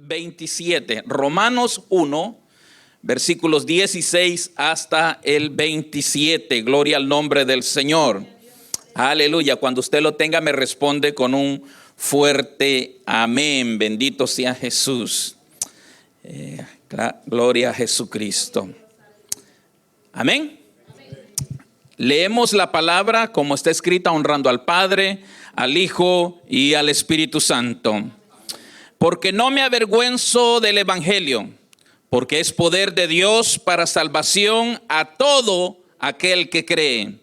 27. Romanos 1, versículos 16 hasta el 27. Gloria al nombre del Señor. Aleluya. Cuando usted lo tenga, me responde con un fuerte amén. Bendito sea Jesús. Gloria a Jesucristo. Amén. Leemos la palabra como está escrita, honrando al Padre, al Hijo y al Espíritu Santo. Porque no me avergüenzo del Evangelio, porque es poder de Dios para salvación a todo aquel que cree,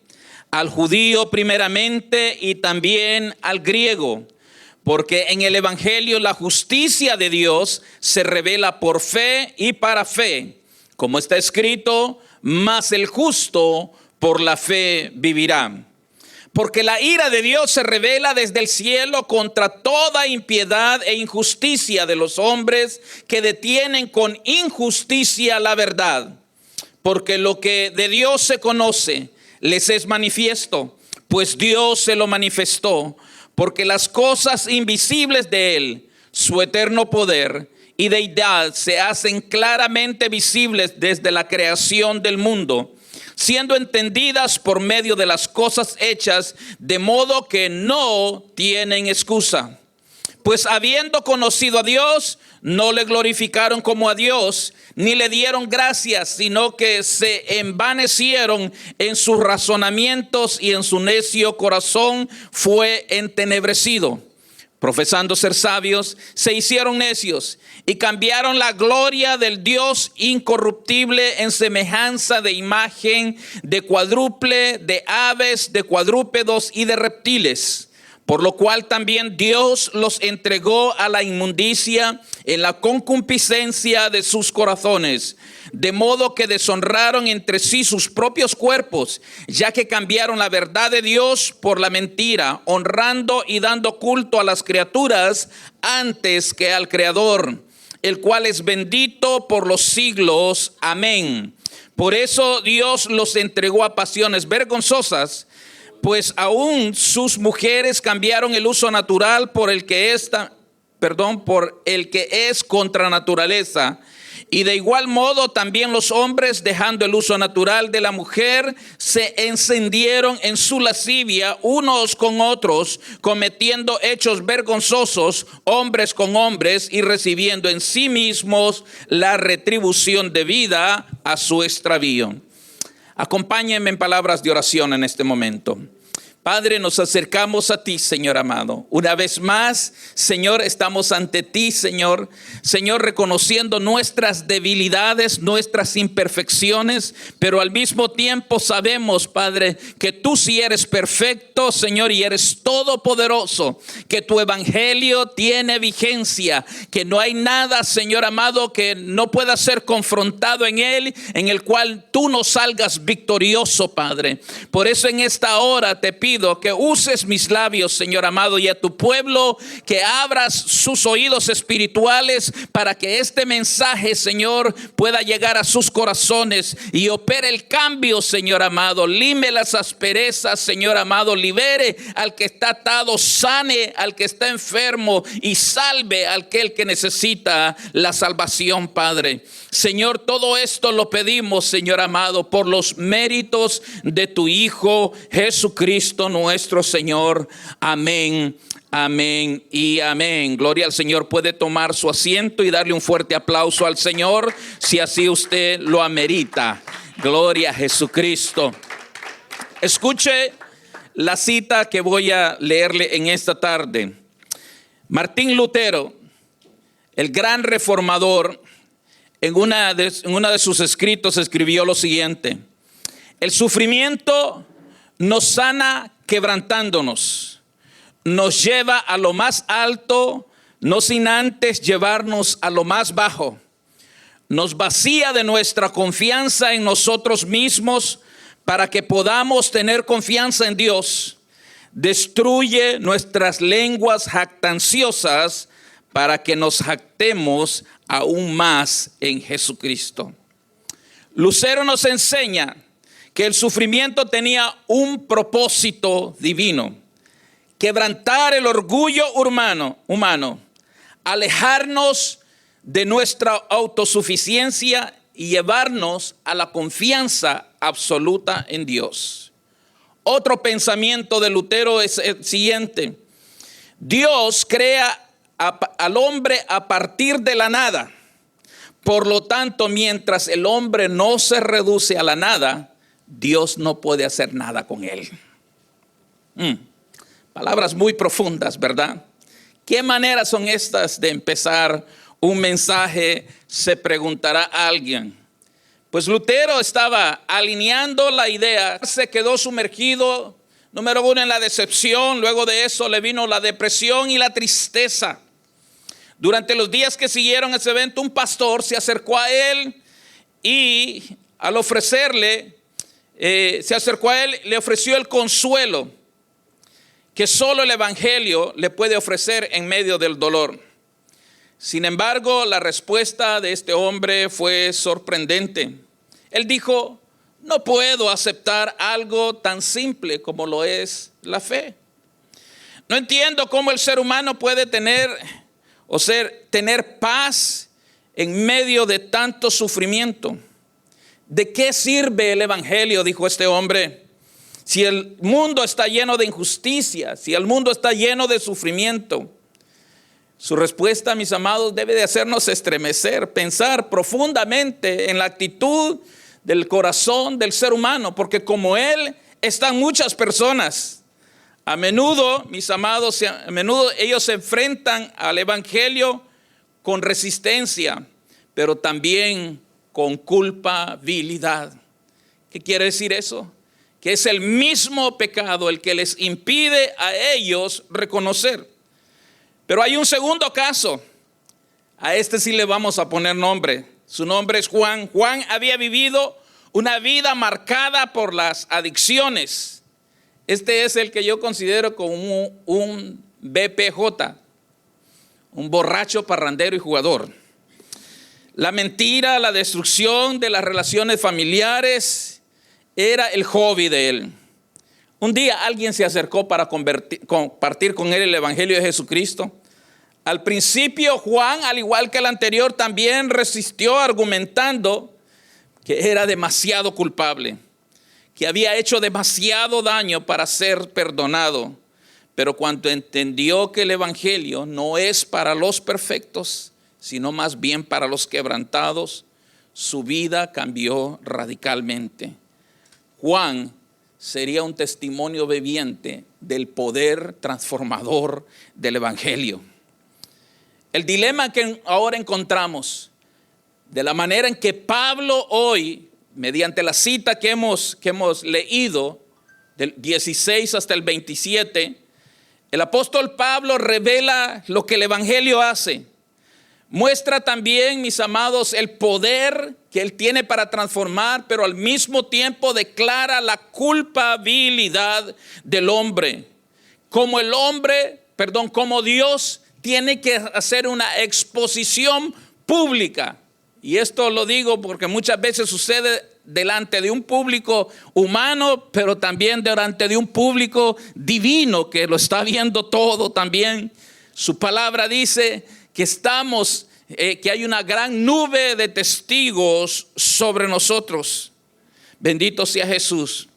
al judío primeramente y también al griego. Porque en el Evangelio la justicia de Dios se revela por fe y para fe, como está escrito, mas el justo por la fe vivirá. Porque la ira de Dios se revela desde el cielo contra toda impiedad e injusticia de los hombres que detienen con injusticia la verdad. Porque lo que de Dios se conoce les es manifiesto, pues Dios se lo manifestó. Porque las cosas invisibles de Él, su eterno poder y deidad, se hacen claramente visibles desde la creación del mundo, siendo entendidas por medio de las cosas hechas, de modo que no tienen excusa. Pues habiendo conocido a Dios, no le glorificaron como a Dios, ni le dieron gracias, sino que se envanecieron en sus razonamientos y en su necio corazón fue entenebrecido. Profesando ser sabios, se hicieron necios y cambiaron la gloria del Dios incorruptible en semejanza de imagen de cuádruple, de aves, de cuadrúpedos y de reptiles. Por lo cual también Dios los entregó a la inmundicia en la concupiscencia de sus corazones, de modo que deshonraron entre sí sus propios cuerpos, ya que cambiaron la verdad de Dios por la mentira, honrando y dando culto a las criaturas antes que al Creador, el cual es bendito por los siglos. Amén. Por eso Dios los entregó a pasiones vergonzosas, pues aún sus mujeres cambiaron el uso natural por el que es contra naturaleza. Y de igual modo también los hombres, dejando el uso natural de la mujer, se encendieron en su lascivia unos con otros, cometiendo hechos vergonzosos, hombres con hombres, y recibiendo en sí mismos la retribución debida a su extravío. Acompáñenme en palabras de oración en este momento. Padre, nos acercamos a ti, Señor amado. Una vez más, Señor, estamos ante ti, Señor. Señor, reconociendo nuestras debilidades, nuestras imperfecciones, pero al mismo tiempo sabemos, Padre, que tú sí eres perfecto, Señor, y eres todopoderoso, que tu evangelio tiene vigencia, que no hay nada, Señor amado, que no pueda ser confrontado en él, en el cual tú no salgas victorioso, Padre. Por eso en esta hora te pido que uses mis labios, Señor amado, y a tu pueblo que abras sus oídos espirituales para que este mensaje, Señor, pueda llegar a sus corazones y opere el cambio, Señor amado. Lime las asperezas, Señor amado. Libere al que está atado, sane al que está enfermo y salve al aquel que necesita la salvación, Padre. Señor, todo esto lo pedimos, Señor amado, por los méritos de tu Hijo Jesucristo nuestro Señor. Amén, amén y amén. Gloria al Señor. Puede tomar su asiento y darle un fuerte aplauso al Señor si así usted lo amerita. Gloria a Jesucristo. Escuche la cita que voy a leerle en esta tarde. Martín Lutero, el gran reformador, en una de sus escritos escribió lo siguiente: el sufrimiento nos sana quebrantándonos, nos lleva a lo más alto, no sin antes llevarnos a lo más bajo, nos vacía de nuestra confianza en nosotros mismos para que podamos tener confianza en Dios, destruye nuestras lenguas jactanciosas para que nos jactemos aún más en Jesucristo. Lutero nos enseña que el sufrimiento tenía un propósito divino: quebrantar el orgullo humano, alejarnos de nuestra autosuficiencia y llevarnos a la confianza absoluta en Dios. Otro pensamiento de Lutero es el siguiente: Dios crea al hombre a partir de la nada. Por lo tanto, mientras el hombre no se reduce a la nada, Dios no puede hacer nada con él. Palabras muy profundas, ¿verdad? ¿Qué maneras son estas de empezar un mensaje? Se preguntará alguien. Pues Lutero estaba alineando la idea, se quedó sumergido, número uno, en la decepción. Luego de eso le vino la depresión y la tristeza. Durante los días que siguieron ese evento, un pastor se acercó a él y al ofrecerle, le ofreció el consuelo que solo el evangelio le puede ofrecer en medio del dolor. Sin embargo, la respuesta de este hombre fue sorprendente. Él dijo: no puedo aceptar algo tan simple como lo es la fe. No entiendo cómo el ser humano puede tener paz en medio de tanto sufrimiento. ¿De qué sirve el evangelio?, dijo este hombre, si el mundo está lleno de injusticia, si el mundo está lleno de sufrimiento. Su respuesta, mis amados, debe de hacernos estremecer, pensar profundamente en la actitud del corazón del ser humano, porque como él están muchas personas. A menudo, mis amados, ellos se enfrentan al evangelio con resistencia, pero también con culpabilidad. ¿Qué quiere decir eso? Que es el mismo pecado el que les impide a ellos reconocer. Pero hay un segundo caso. A este sí le vamos a poner nombre. Su nombre es Juan. Juan había vivido una vida marcada por las adicciones. Este es el que yo considero como un BPJ, un borracho, parrandero y jugador. La mentira, la destrucción de las relaciones familiares era el hobby de él. Un día alguien se acercó para compartir con él el evangelio de Jesucristo. Al principio Juan, al igual que el anterior, también resistió argumentando que era demasiado culpable, que había hecho demasiado daño para ser perdonado. Pero cuando entendió que el evangelio no es para los perfectos, sino más bien para los quebrantados, su vida cambió radicalmente. Juan sería un testimonio viviente del poder transformador del evangelio. El dilema que ahora encontramos, de la manera en que Pablo hoy, mediante la cita que hemos leído, del 16 hasta el 27, el apóstol Pablo revela lo que el evangelio hace. Muestra también, mis amados, el poder que él tiene para transformar, pero al mismo tiempo declara la culpabilidad del hombre. Como Dios tiene que hacer una exposición pública. Y esto lo digo porque muchas veces sucede delante de un público humano, pero también delante de un público divino que lo está viendo todo también. Su palabra dice que que hay una gran nube de testigos sobre nosotros. Bendito sea Jesús.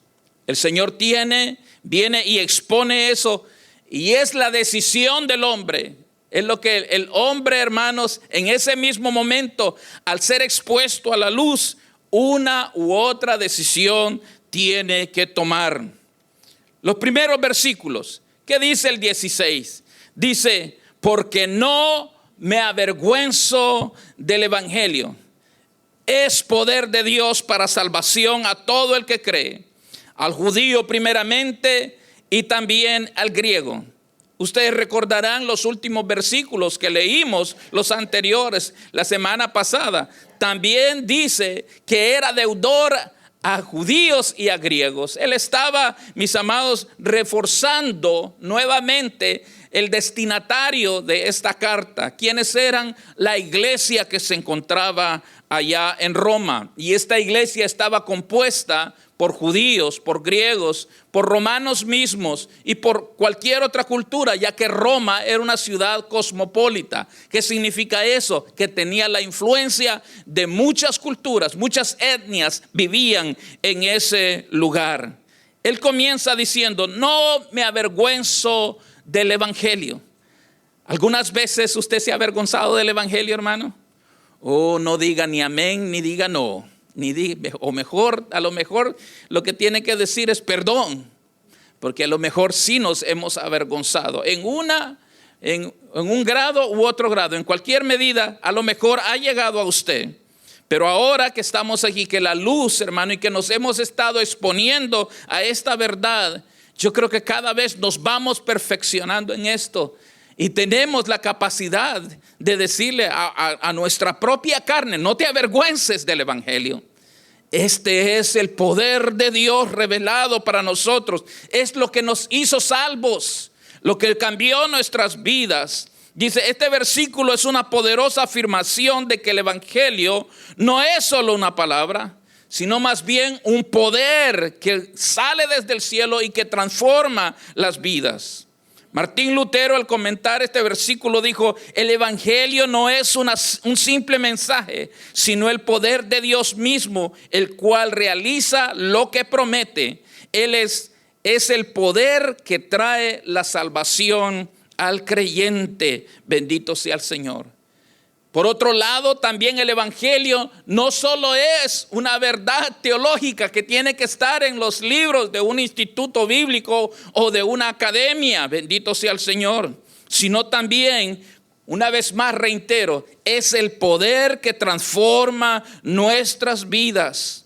El Señor viene y expone eso, y es la decisión del hombre. Es lo que el hombre, hermanos, en ese mismo momento, al ser expuesto a la luz, una u otra decisión tiene que tomar. Los primeros versículos, ¿qué dice el 16? Dice: porque no me avergüenzo del evangelio. Es poder de Dios para salvación a todo el que cree, al judío primeramente y también al griego. Ustedes recordarán los últimos versículos que leímos, los anteriores, la semana pasada. También dice que era deudor a judíos y a griegos. Él estaba, mis amados, reforzando nuevamente el destinatario de esta carta. ¿Quiénes eran? La iglesia que se encontraba allá en Roma. Y esta iglesia estaba compuesta por judíos, por griegos, por romanos mismos y por cualquier otra cultura, ya que Roma era una ciudad cosmopolita. ¿Qué significa eso? Que tenía la influencia de muchas culturas, muchas etnias vivían en ese lugar. Él comienza diciendo: no me avergüenzo del evangelio. ¿Algunas veces usted se ha avergonzado del evangelio, hermano? Oh, no diga ni amén, ni diga no. A lo mejor lo que tiene que decir es perdón, porque a lo mejor sí nos hemos avergonzado en un grado u otro grado, en cualquier medida. A lo mejor ha llegado a usted, pero ahora que estamos aquí, que la luz, hermano, y que nos hemos estado exponiendo a esta verdad, yo creo que cada vez nos vamos perfeccionando en esto. Y tenemos la capacidad de decirle a nuestra propia carne: no te avergüences del evangelio. Este es el poder de Dios revelado para nosotros. Es lo que nos hizo salvos, lo que cambió nuestras vidas. Dice, este versículo es una poderosa afirmación de que el evangelio no es solo una palabra, sino más bien un poder que sale desde el cielo y que transforma las vidas. Martín Lutero, al comentar este versículo, dijo: el evangelio no es un simple mensaje, sino el poder de Dios mismo, el cual realiza lo que promete. Él es el poder que trae la salvación al creyente. Bendito sea el Señor. Por otro lado, también el evangelio no solo es una verdad teológica que tiene que estar en los libros de un instituto bíblico o de una academia, bendito sea el Señor, sino también, una vez más reitero, es el poder que transforma nuestras vidas.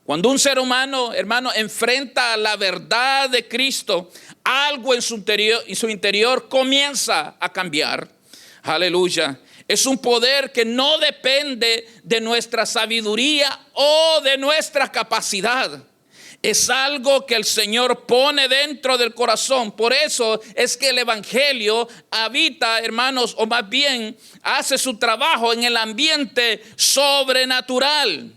Cuando un ser humano, hermano, enfrenta la verdad de Cristo, algo en su interior comienza a cambiar. Aleluya. Es un poder que no depende de nuestra sabiduría o de nuestra capacidad. Es algo que el Señor pone dentro del corazón. Por eso es que el evangelio habita, hermanos, o más bien hace su trabajo en el ambiente sobrenatural.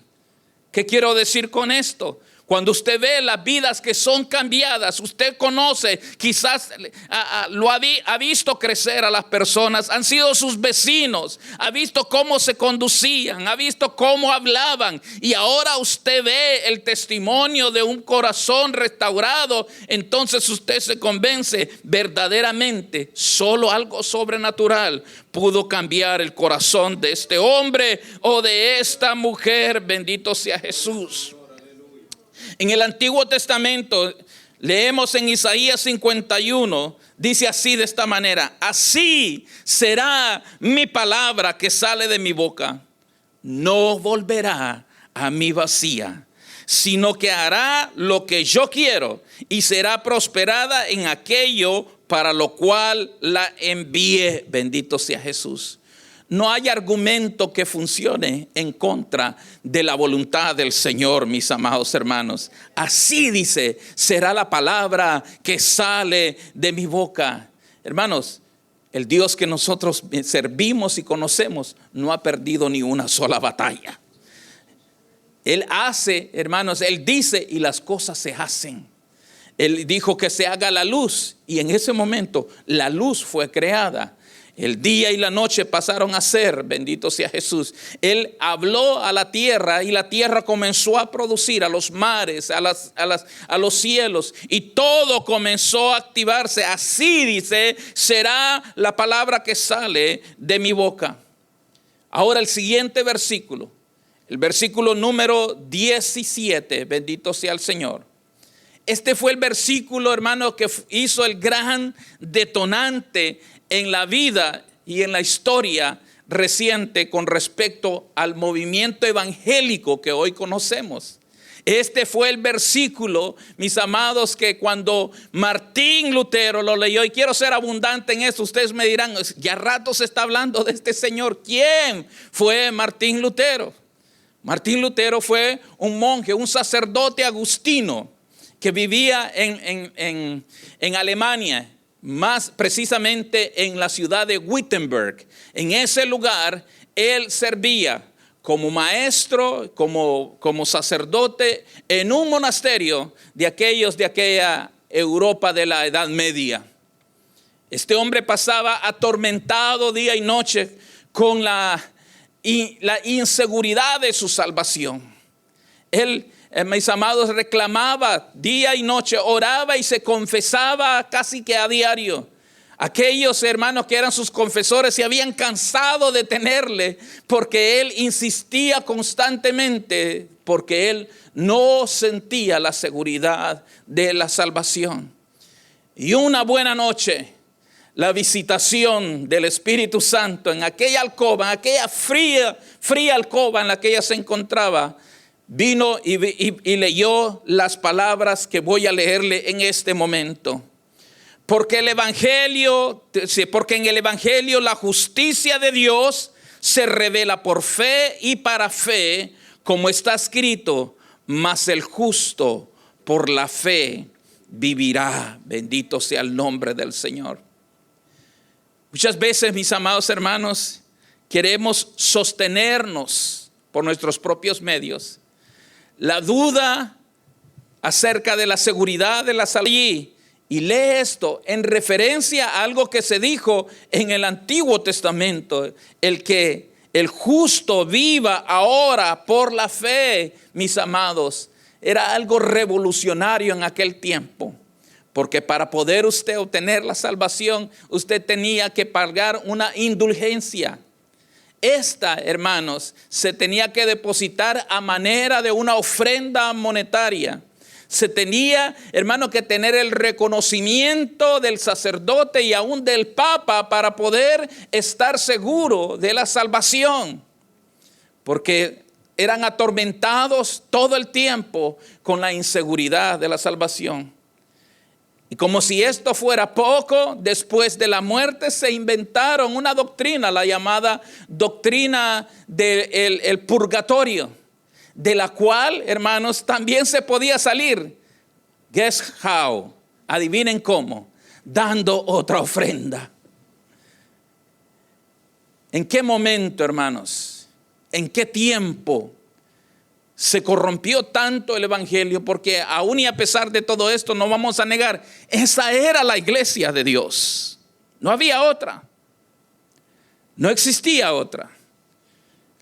¿Qué quiero decir con esto? Cuando usted ve las vidas que son cambiadas, usted conoce, quizás ha visto crecer a las personas, han sido sus vecinos, ha visto cómo se conducían, ha visto cómo hablaban, y ahora usted ve el testimonio de un corazón restaurado. Entonces usted se convence, verdaderamente solo algo sobrenatural pudo cambiar el corazón de este hombre o de esta mujer. Bendito sea Jesús. En el Antiguo Testamento leemos en Isaías 51, dice así, de esta manera: así será mi palabra que sale de mi boca, no volverá a mí vacía, sino que hará lo que yo quiero y será prosperada en aquello para lo cual la envié. Bendito sea Jesús. No hay argumento que funcione en contra de la voluntad del Señor, mis amados hermanos. Así dice, será la palabra que sale de mi boca. Hermanos, el Dios que nosotros servimos y conocemos no ha perdido ni una sola batalla. Él hace, hermanos, Él dice y las cosas se hacen. Él dijo que se haga la luz y en ese momento la luz fue creada. El día y la noche pasaron a ser, bendito sea Jesús. Él habló a la tierra y la tierra comenzó a producir, a los mares, a los cielos, y todo comenzó a activarse. Así dice, será la palabra que sale de mi boca. Ahora el siguiente versículo, el versículo número 17, bendito sea el Señor. Este fue el versículo, hermano, que hizo el gran detonante en la vida y en la historia reciente con respecto al movimiento evangélico que hoy conocemos. Este fue el versículo, mis amados, que cuando Martín Lutero lo leyó, y quiero ser abundante en esto, ustedes me dirán, ya rato se está hablando de este señor. ¿Quién fue Martín Lutero? Martín Lutero fue un monje, un sacerdote agustino que vivía en Alemania. más precisamente en la ciudad de Wittenberg. En ese lugar él servía como maestro, como sacerdote en un monasterio de aquella Europa de la Edad Media. Este hombre pasaba atormentado día y noche con la inseguridad de su salvación. Él, mis amados, reclamaba día y noche, oraba y se confesaba casi que a diario. Aquellos hermanos que eran sus confesores se habían cansado de tenerle porque él insistía constantemente, porque él no sentía la seguridad de la salvación. Y una buena noche, la visitación del Espíritu Santo en aquella alcoba, en aquella fría alcoba en la que ella se encontraba, vino y leyó las palabras que voy a leerle en este momento. Porque en el Evangelio la justicia de Dios se revela por fe y para fe, como está escrito, mas el justo por la fe vivirá. Bendito sea el nombre del Señor. Muchas veces, mis amados hermanos, queremos sostenernos por nuestros propios medios. La duda acerca de la seguridad de la salud. Y lee esto en referencia a algo que se dijo en el Antiguo Testamento. El que el justo viva ahora por la fe, mis amados, era algo revolucionario en aquel tiempo. Porque para poder usted obtener la salvación, usted tenía que pagar una indulgencia. Esta, hermanos, se tenía que depositar a manera de una ofrenda monetaria. Se tenía, hermano, que tener el reconocimiento del sacerdote y aún del papa para poder estar seguro de la salvación. Porque eran atormentados todo el tiempo con la inseguridad de la salvación. Y como si esto fuera poco, después de la muerte se inventaron una doctrina, la llamada doctrina del purgatorio, de la cual, hermanos, también se podía salir. Guess how? Adivinen cómo. Dando otra ofrenda. ¿En qué momento, hermanos? ¿En qué tiempo se corrompió tanto el evangelio? Porque aún y a pesar de todo esto, no vamos a negar, esa era la iglesia de Dios. No había otra. No existía otra.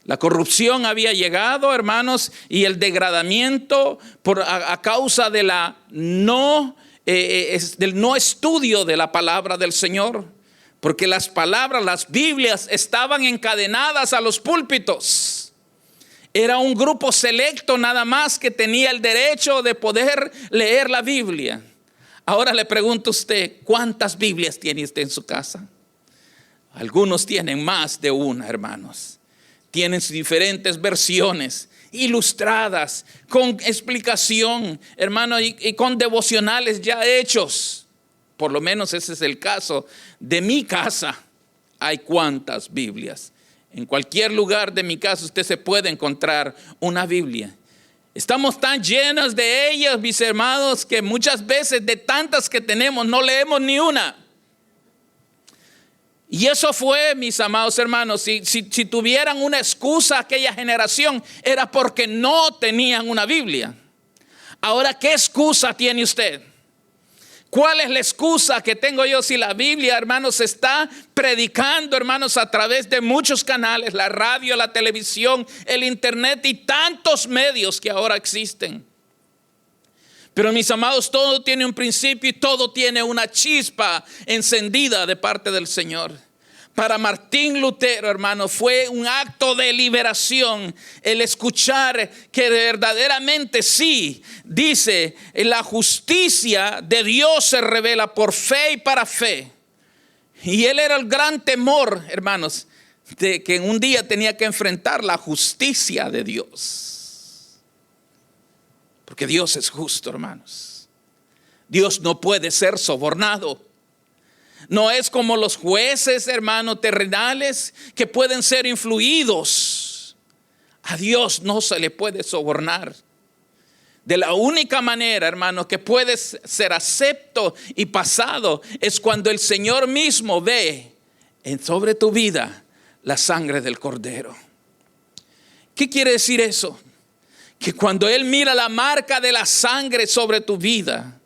La corrupción había llegado, hermanos, y el degradamiento a causa de del no estudio de la palabra del Señor. Porque las palabras, las Biblias estaban encadenadas a los púlpitos. Era un grupo selecto nada más que tenía el derecho de poder leer la Biblia. Ahora le pregunto a usted, ¿cuántas Biblias tiene usted en su casa? Algunos tienen más de una, hermanos. Tienen diferentes versiones, ilustradas, con explicación, hermano, y con devocionales ya hechos. Por lo menos ese es el caso de mi casa. Hay cuántas Biblias. En cualquier lugar de mi casa usted se puede encontrar una Biblia. Estamos tan llenos de ellas, mis hermanos, que muchas veces de tantas que tenemos no leemos ni una. Y eso fue, mis amados hermanos, si tuvieran una excusa aquella generación, era porque no tenían una Biblia. Ahora, ¿qué excusa tiene usted? ¿Cuál es la excusa que tengo yo si la Biblia, hermanos, se está predicando, hermanos, a través de muchos canales, la radio, la televisión, el internet y tantos medios que ahora existen? Pero mis amados, todo tiene un principio y todo tiene una chispa encendida de parte del Señor. Para Martín Lutero, hermano, fue un acto de liberación el escuchar que verdaderamente sí, dice, la justicia de Dios se revela por fe y para fe. Y él era el gran temor, hermanos, de que un día tenía que enfrentar la justicia de Dios. Porque Dios es justo, hermanos. Dios no puede ser sobornado. No es como los jueces, hermanos, terrenales que pueden ser influidos. A Dios no se le puede sobornar. De la única manera, hermanos, que puedes ser acepto y pasado es cuando el Señor mismo ve sobre tu vida la sangre del Cordero. ¿Qué quiere decir eso? Que cuando Él mira la marca de la sangre sobre tu vida,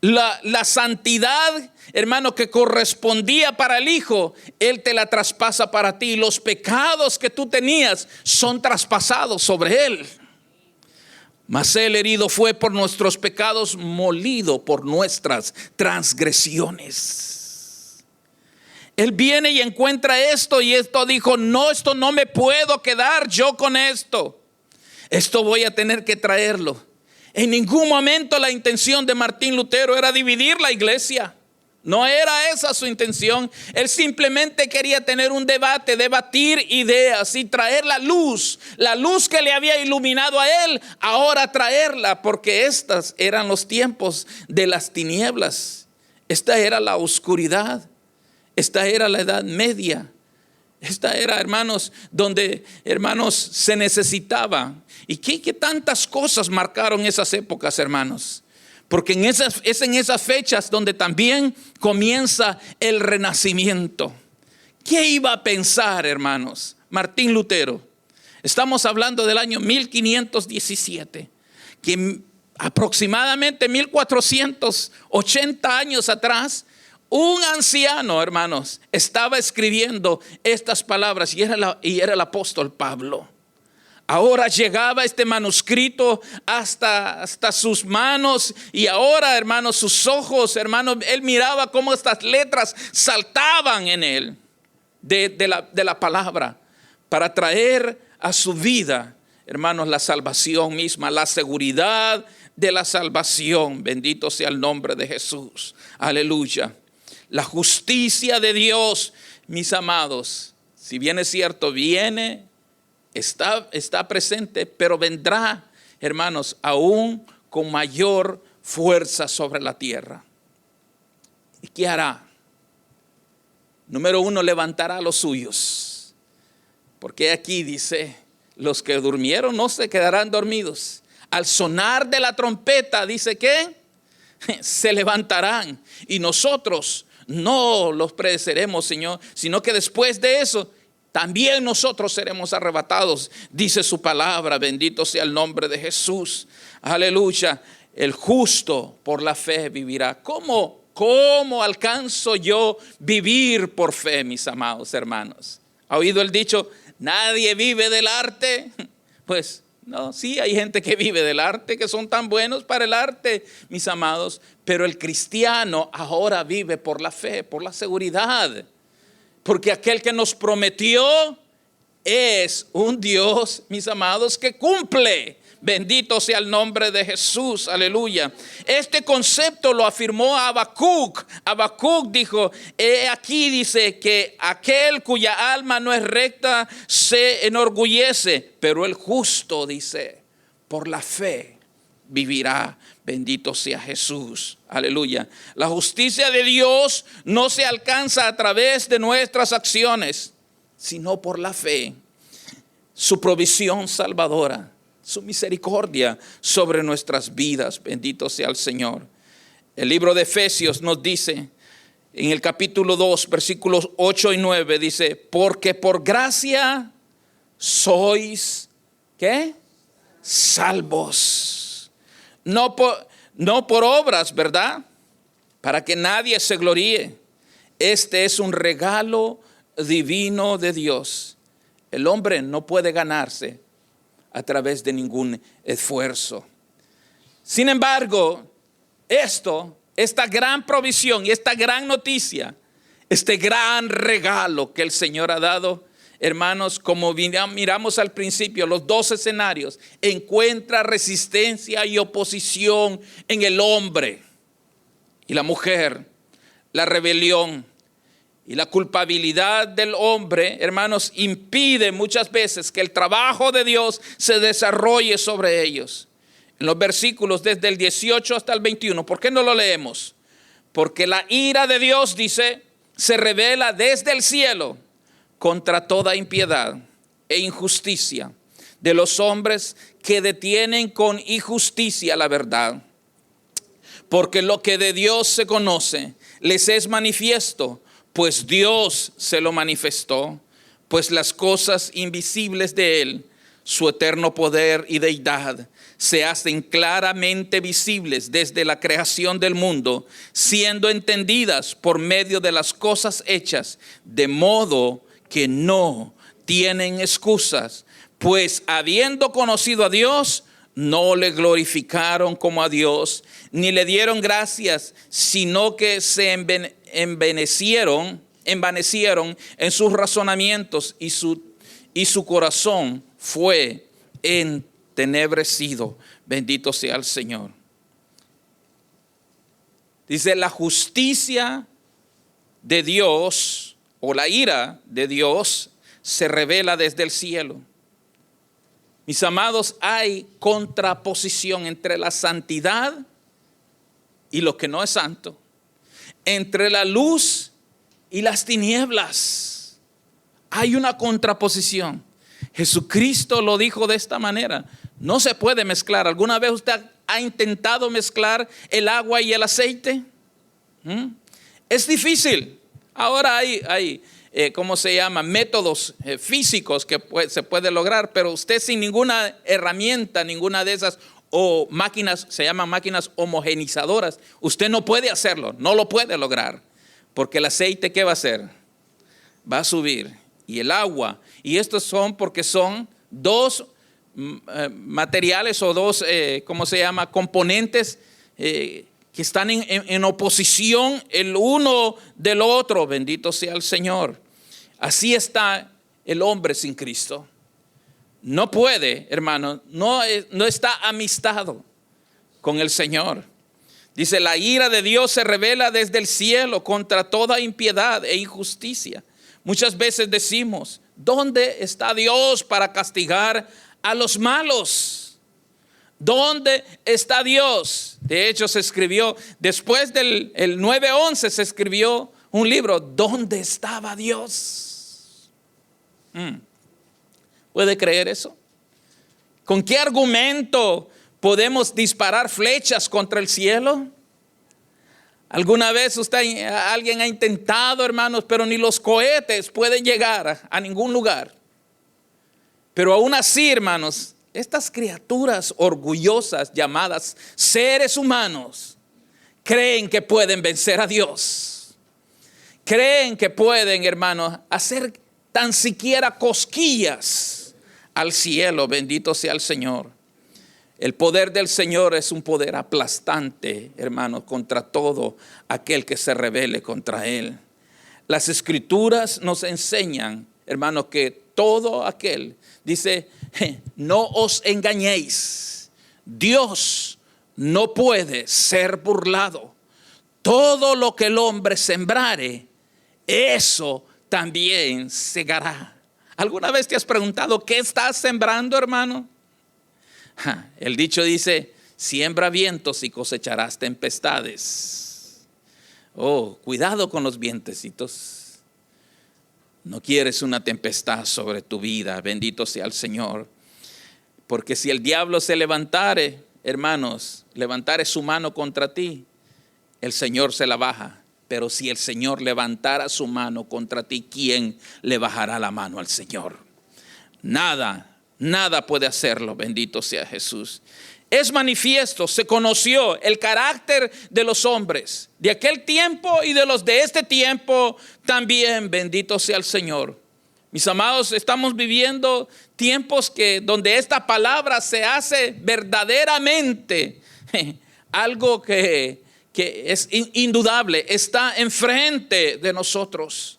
la santidad, hermano, que correspondía para el Hijo, Él te la traspasa para ti. Los pecados que tú tenías son traspasados sobre Él. Mas Él herido fue por nuestros pecados, molido por nuestras transgresiones. Él viene y encuentra esto, y esto dijo: no, esto no me puedo quedar yo con esto. Esto voy a tener que traerlo. En ningún momento la intención de Martín Lutero era dividir la iglesia. No era esa su intención. Él simplemente quería tener un debate, debatir ideas y traer la luz que le había iluminado a él, ahora traerla, porque estos eran los tiempos de las tinieblas. Esta era la oscuridad. Esta era la Edad Media. Esta era, hermanos, donde, hermanos, se necesitaba. ¿Y qué tantas cosas marcaron esas épocas, hermanos? Porque es en esas fechas donde también comienza el renacimiento. ¿Qué iba a pensar, hermanos, Martín Lutero? Estamos hablando del año 1517, que aproximadamente 1480 años atrás, un anciano, hermanos, estaba escribiendo estas palabras, y era el apóstol Pablo. Ahora llegaba este manuscrito hasta sus manos, y ahora, hermanos, sus ojos, hermanos, él miraba cómo estas letras saltaban en él de la palabra, para traer a su vida, hermanos, la salvación misma, la seguridad de la salvación. Bendito sea el nombre de Jesús. Aleluya. La justicia de Dios, mis amados, si bien es cierto, viene, está presente, pero vendrá, hermanos, aún con mayor fuerza sobre la tierra. ¿Y qué hará? Número uno, levantará a los suyos. Porque aquí dice: los que durmieron no se quedarán dormidos. Al sonar de la trompeta, dice que se levantarán, y nosotros no los pereceremos, Señor, sino que después de eso también nosotros seremos arrebatados, dice su palabra. Bendito sea el nombre de Jesús. Aleluya. El justo por la fe vivirá. ¿Cómo alcanzo yo vivir por fe, mis amados hermanos? ¿Ha oído el dicho: nadie vive del arte? Pues no, sí, hay gente que vive del arte, que son tan buenos para el arte, mis amados. Pero el cristiano ahora vive por la fe, por la seguridad. Porque aquel que nos prometió es un Dios, mis amados, que cumple. Bendito sea el nombre de Jesús, aleluya. Este concepto lo afirmó Habacuc. Habacuc dijo: aquí dice que aquel cuya alma no es recta se enorgullece, pero el justo, dice, por la fe vivirá. Bendito sea Jesús, aleluya. La justicia de Dios no se alcanza a través de nuestras acciones, sino por la fe. Su provisión salvadora, su misericordia sobre nuestras vidas. Bendito sea el Señor. El libro de Efesios nos dice, en el capítulo 2, versículos 8 y 9, dice: porque por gracia sois, ¿qué? Salvos. No por obras, ¿verdad? Para que nadie se gloríe. Este es un regalo divino de Dios. El hombre no puede ganarse a través de ningún esfuerzo. Sin embargo, esta gran provisión y esta gran noticia, este gran regalo que el Señor ha dado, hermanos, como miramos al principio, los dos escenarios, encuentra resistencia y oposición en el hombre y la mujer. La rebelión y la culpabilidad del hombre, hermanos, impide muchas veces que el trabajo de Dios se desarrolle sobre ellos. En los versículos desde el 18 hasta el 21, ¿por qué no lo leemos? Porque la ira de Dios, dice, se revela desde el cielo contra toda impiedad e injusticia de los hombres que detienen con injusticia la verdad. Porque lo que de Dios se conoce les es manifiesto, pues Dios se lo manifestó, pues las cosas invisibles de Él, su eterno poder y deidad, se hacen claramente visibles desde la creación del mundo, siendo entendidas por medio de las cosas hechas, de modo que no tienen excusas, pues habiendo conocido a Dios, no le glorificaron como a Dios, ni le dieron gracias, sino que se envanecieron en sus razonamientos, y su corazón fue entenebrecido. Bendito sea el Señor. Dice, la justicia de Dios o la ira de Dios se revela desde el cielo. Mis amados, hay contraposición entre la santidad y lo que no es santo, entre la luz y las tinieblas. Hay una contraposición. Jesucristo lo dijo de esta manera: no se puede mezclar. ¿Alguna vez usted ha intentado mezclar el agua y el aceite? Es difícil. Ahora hay ¿cómo se llama? Métodos físicos que se puede lograr, pero usted sin ninguna herramienta, ninguna de esas, o máquinas, se llaman máquinas homogenizadoras, usted no puede hacerlo, no lo puede lograr, porque el aceite, ¿qué va a hacer? Va a subir, y el agua, y estos son porque son dos materiales o dos, ¿cómo se llama? Componentes que están en oposición el uno del otro. Bendito sea el Señor. Así está el hombre sin Cristo. No puede, hermano, no está amistado con el Señor. Dice, la ira de Dios se revela desde el cielo contra toda impiedad e injusticia. Muchas veces decimos, ¿dónde está Dios para castigar a los malos? ¿Dónde está Dios? De hecho, se escribió, después del 9/11 se escribió un libro, ¿dónde estaba Dios? ¿Puede creer eso? ¿Con qué argumento podemos disparar flechas contra el cielo? ¿Alguna vez alguien ha intentado, hermanos, pero ni los cohetes pueden llegar a ningún lugar? Pero aún así, hermanos, estas criaturas orgullosas llamadas seres humanos creen que pueden vencer a Dios. Creen que pueden, hermanos, hacer tan siquiera cosquillas al cielo. Bendito sea el Señor. El poder del Señor es un poder aplastante, hermanos, contra todo aquel que se rebele contra Él. Las Escrituras nos enseñan, hermanos, que todo aquel, dice, no os engañéis. Dios no puede ser burlado. Todo lo que el hombre sembrare, eso también segará. ¿Alguna vez te has preguntado qué estás sembrando, hermano? El dicho dice, siembra vientos y cosecharás tempestades. Oh, cuidado con los vientecitos. No quieres una tempestad sobre tu vida, bendito sea el Señor. Porque si el diablo se levantare, hermanos, levantare su mano contra ti, el Señor se la baja. Pero si el Señor levantara su mano contra ti, ¿quién le bajará la mano al Señor? Nada puede hacerlo, bendito sea Jesús. Es manifiesto, se conoció el carácter de los hombres de aquel tiempo y de los de este tiempo también, bendito sea el Señor. Mis amados, estamos viviendo tiempos donde esta palabra se hace verdaderamente algo que es indudable, está enfrente de nosotros.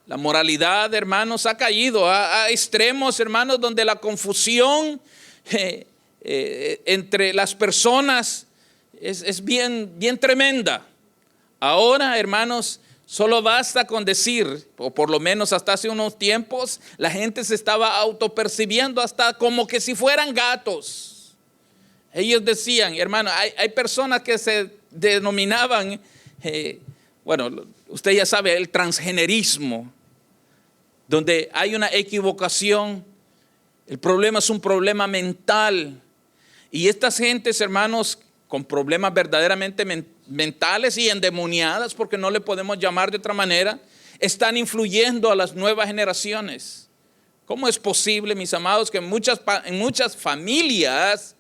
La moralidad, hermanos, ha caído a extremos, hermanos, donde la confusión entre las personas es bien tremenda. Ahora, hermanos, solo basta con decir, o por lo menos hasta hace unos tiempos, la gente se estaba autopercibiendo hasta como que si fueran gatos. Ellos decían, hermano, hay personas que se denominaban, bueno, usted ya sabe, el transgenerismo, donde hay una equivocación El problema es un problema mental. Y estas gentes, hermanos, con problemas verdaderamente mentales y endemoniadas, porque no le podemos llamar de otra manera, están influyendo a las nuevas generaciones. ¿Cómo es posible, mis amados, que en muchas familias,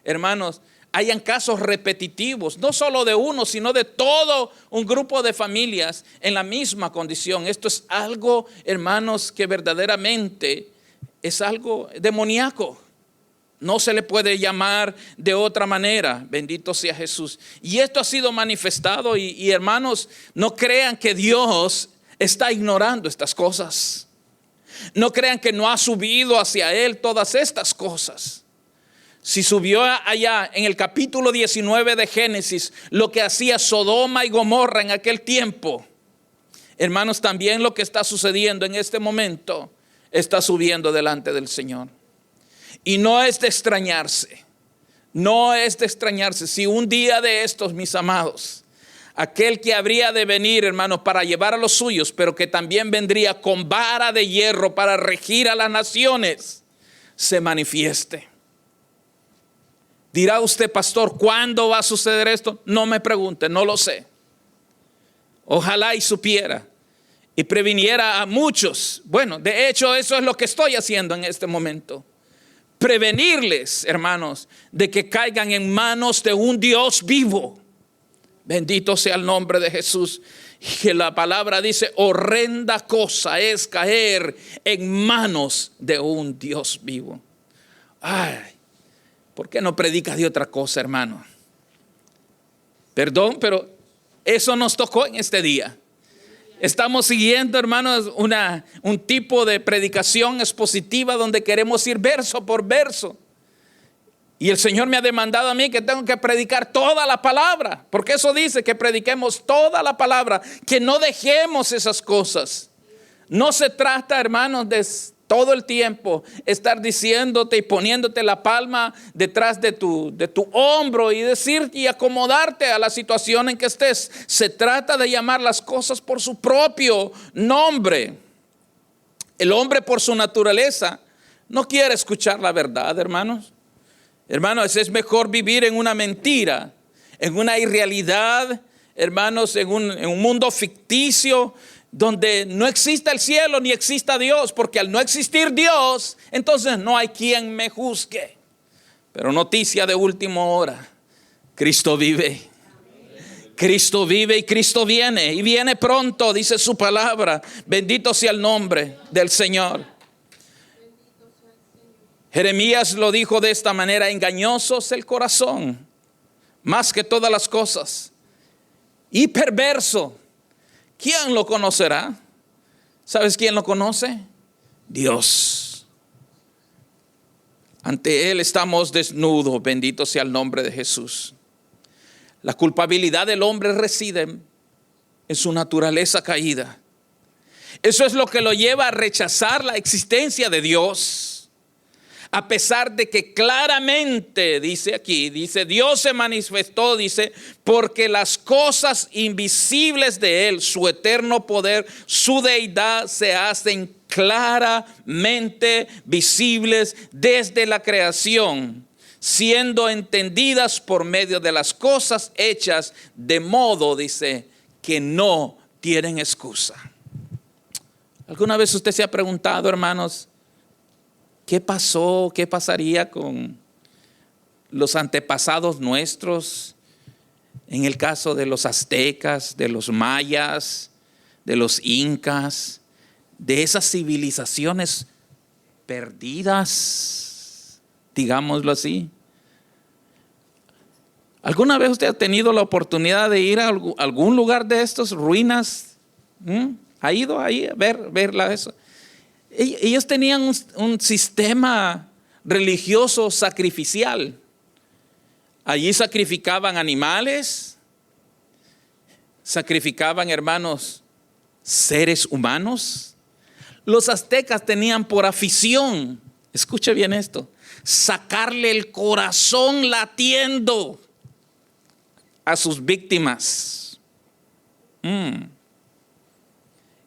hermanos, hayan casos repetitivos, no solo de uno, sino de todo un grupo de familias en la misma condición? Esto es algo, hermanos, que verdaderamente es algo demoníaco. No se le puede llamar de otra manera. Bendito sea Jesús. Y esto ha sido manifestado y hermanos, no crean que Dios está ignorando estas cosas. No crean que no ha subido hacia Él todas estas cosas. Si subió allá en el capítulo 19 de Génesis lo que hacía Sodoma y Gomorra en aquel tiempo, hermanos, también lo que está sucediendo en este momento está subiendo delante del Señor. Y no es de extrañarse, no es de extrañarse si un día de estos, mis amados, aquel que habría de venir, hermanos, para llevar a los suyos, pero que también vendría con vara de hierro para regir a las naciones, se manifieste. Dirá usted, pastor, ¿cuándo va a suceder esto? No me pregunte, no lo sé. Ojalá y supiera y previniera a muchos. Bueno, de hecho, eso es lo que estoy haciendo en este momento. Prevenirles, hermanos, de que caigan en manos de un Dios vivo. Bendito sea el nombre de Jesús. Que la palabra dice, horrenda cosa es caer en manos de un Dios vivo. Ay, ¿por qué no predicas de otra cosa, hermano? Perdón, pero eso nos tocó en este día. Estamos siguiendo, hermanos, un tipo de predicación expositiva donde queremos ir verso por verso. Y el Señor me ha demandado a mí que tengo que predicar toda la palabra. Porque eso dice que prediquemos toda la palabra, que no dejemos esas cosas. No se trata, hermanos, de todo el tiempo estar diciéndote y poniéndote la palma detrás de tu hombro y decir y acomodarte a la situación en que estés. Se trata de llamar las cosas por su propio nombre. El hombre, por su naturaleza, no quiere escuchar la verdad, hermanos. Hermanos, es mejor vivir en una mentira, en una irrealidad, hermanos, en un mundo ficticio, donde no exista el cielo ni exista Dios, porque al no existir Dios, entonces no hay quien me juzgue. Pero noticia de última hora, Cristo vive. Cristo vive y Cristo viene, y viene pronto, dice su palabra. Bendito sea el nombre del Señor. Jeremías lo dijo de esta manera: engañoso es el corazón, más que todas las cosas, y perverso. ¿Quién lo conocerá? ¿Sabes quién lo conoce? Dios. Ante Él estamos desnudos, bendito sea el nombre de Jesús. La culpabilidad del hombre reside en su naturaleza caída. Eso es lo que lo lleva a rechazar la existencia de Dios. A pesar de que claramente, dice aquí, dice, Dios se manifestó, dice, porque las cosas invisibles de Él, su eterno poder, su deidad, se hacen claramente visibles desde la creación, siendo entendidas por medio de las cosas hechas, de modo, dice, que no tienen excusa. ¿Alguna vez usted se ha preguntado, hermanos, qué pasó, qué pasaría con los antepasados nuestros? En el caso de los aztecas, de los mayas, de los incas, de esas civilizaciones perdidas, digámoslo así. ¿Alguna vez usted ha tenido la oportunidad de ir a algún lugar de estos ruinas? ¿Ha ido ahí a verla eso? Ellos tenían un sistema religioso sacrificial. Allí sacrificaban animales, sacrificaban, hermanos, seres humanos. Los aztecas tenían por afición, escuche bien esto, sacarle el corazón latiendo a sus víctimas.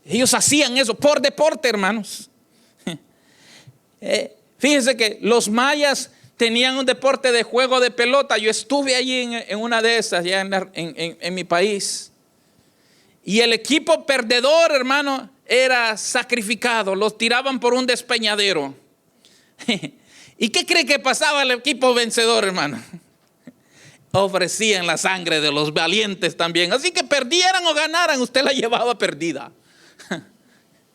Ellos hacían eso por deporte, hermanos. Fíjense que los mayas tenían un deporte de juego de pelota. Yo estuve allí en una de esas, ya en mi país. Y el equipo perdedor, hermano, era sacrificado. Los tiraban por un despeñadero. ¿Y qué cree que pasaba al equipo vencedor, hermano? Ofrecían la sangre de los valientes también. Así que perdieran o ganaran, usted la llevaba perdida.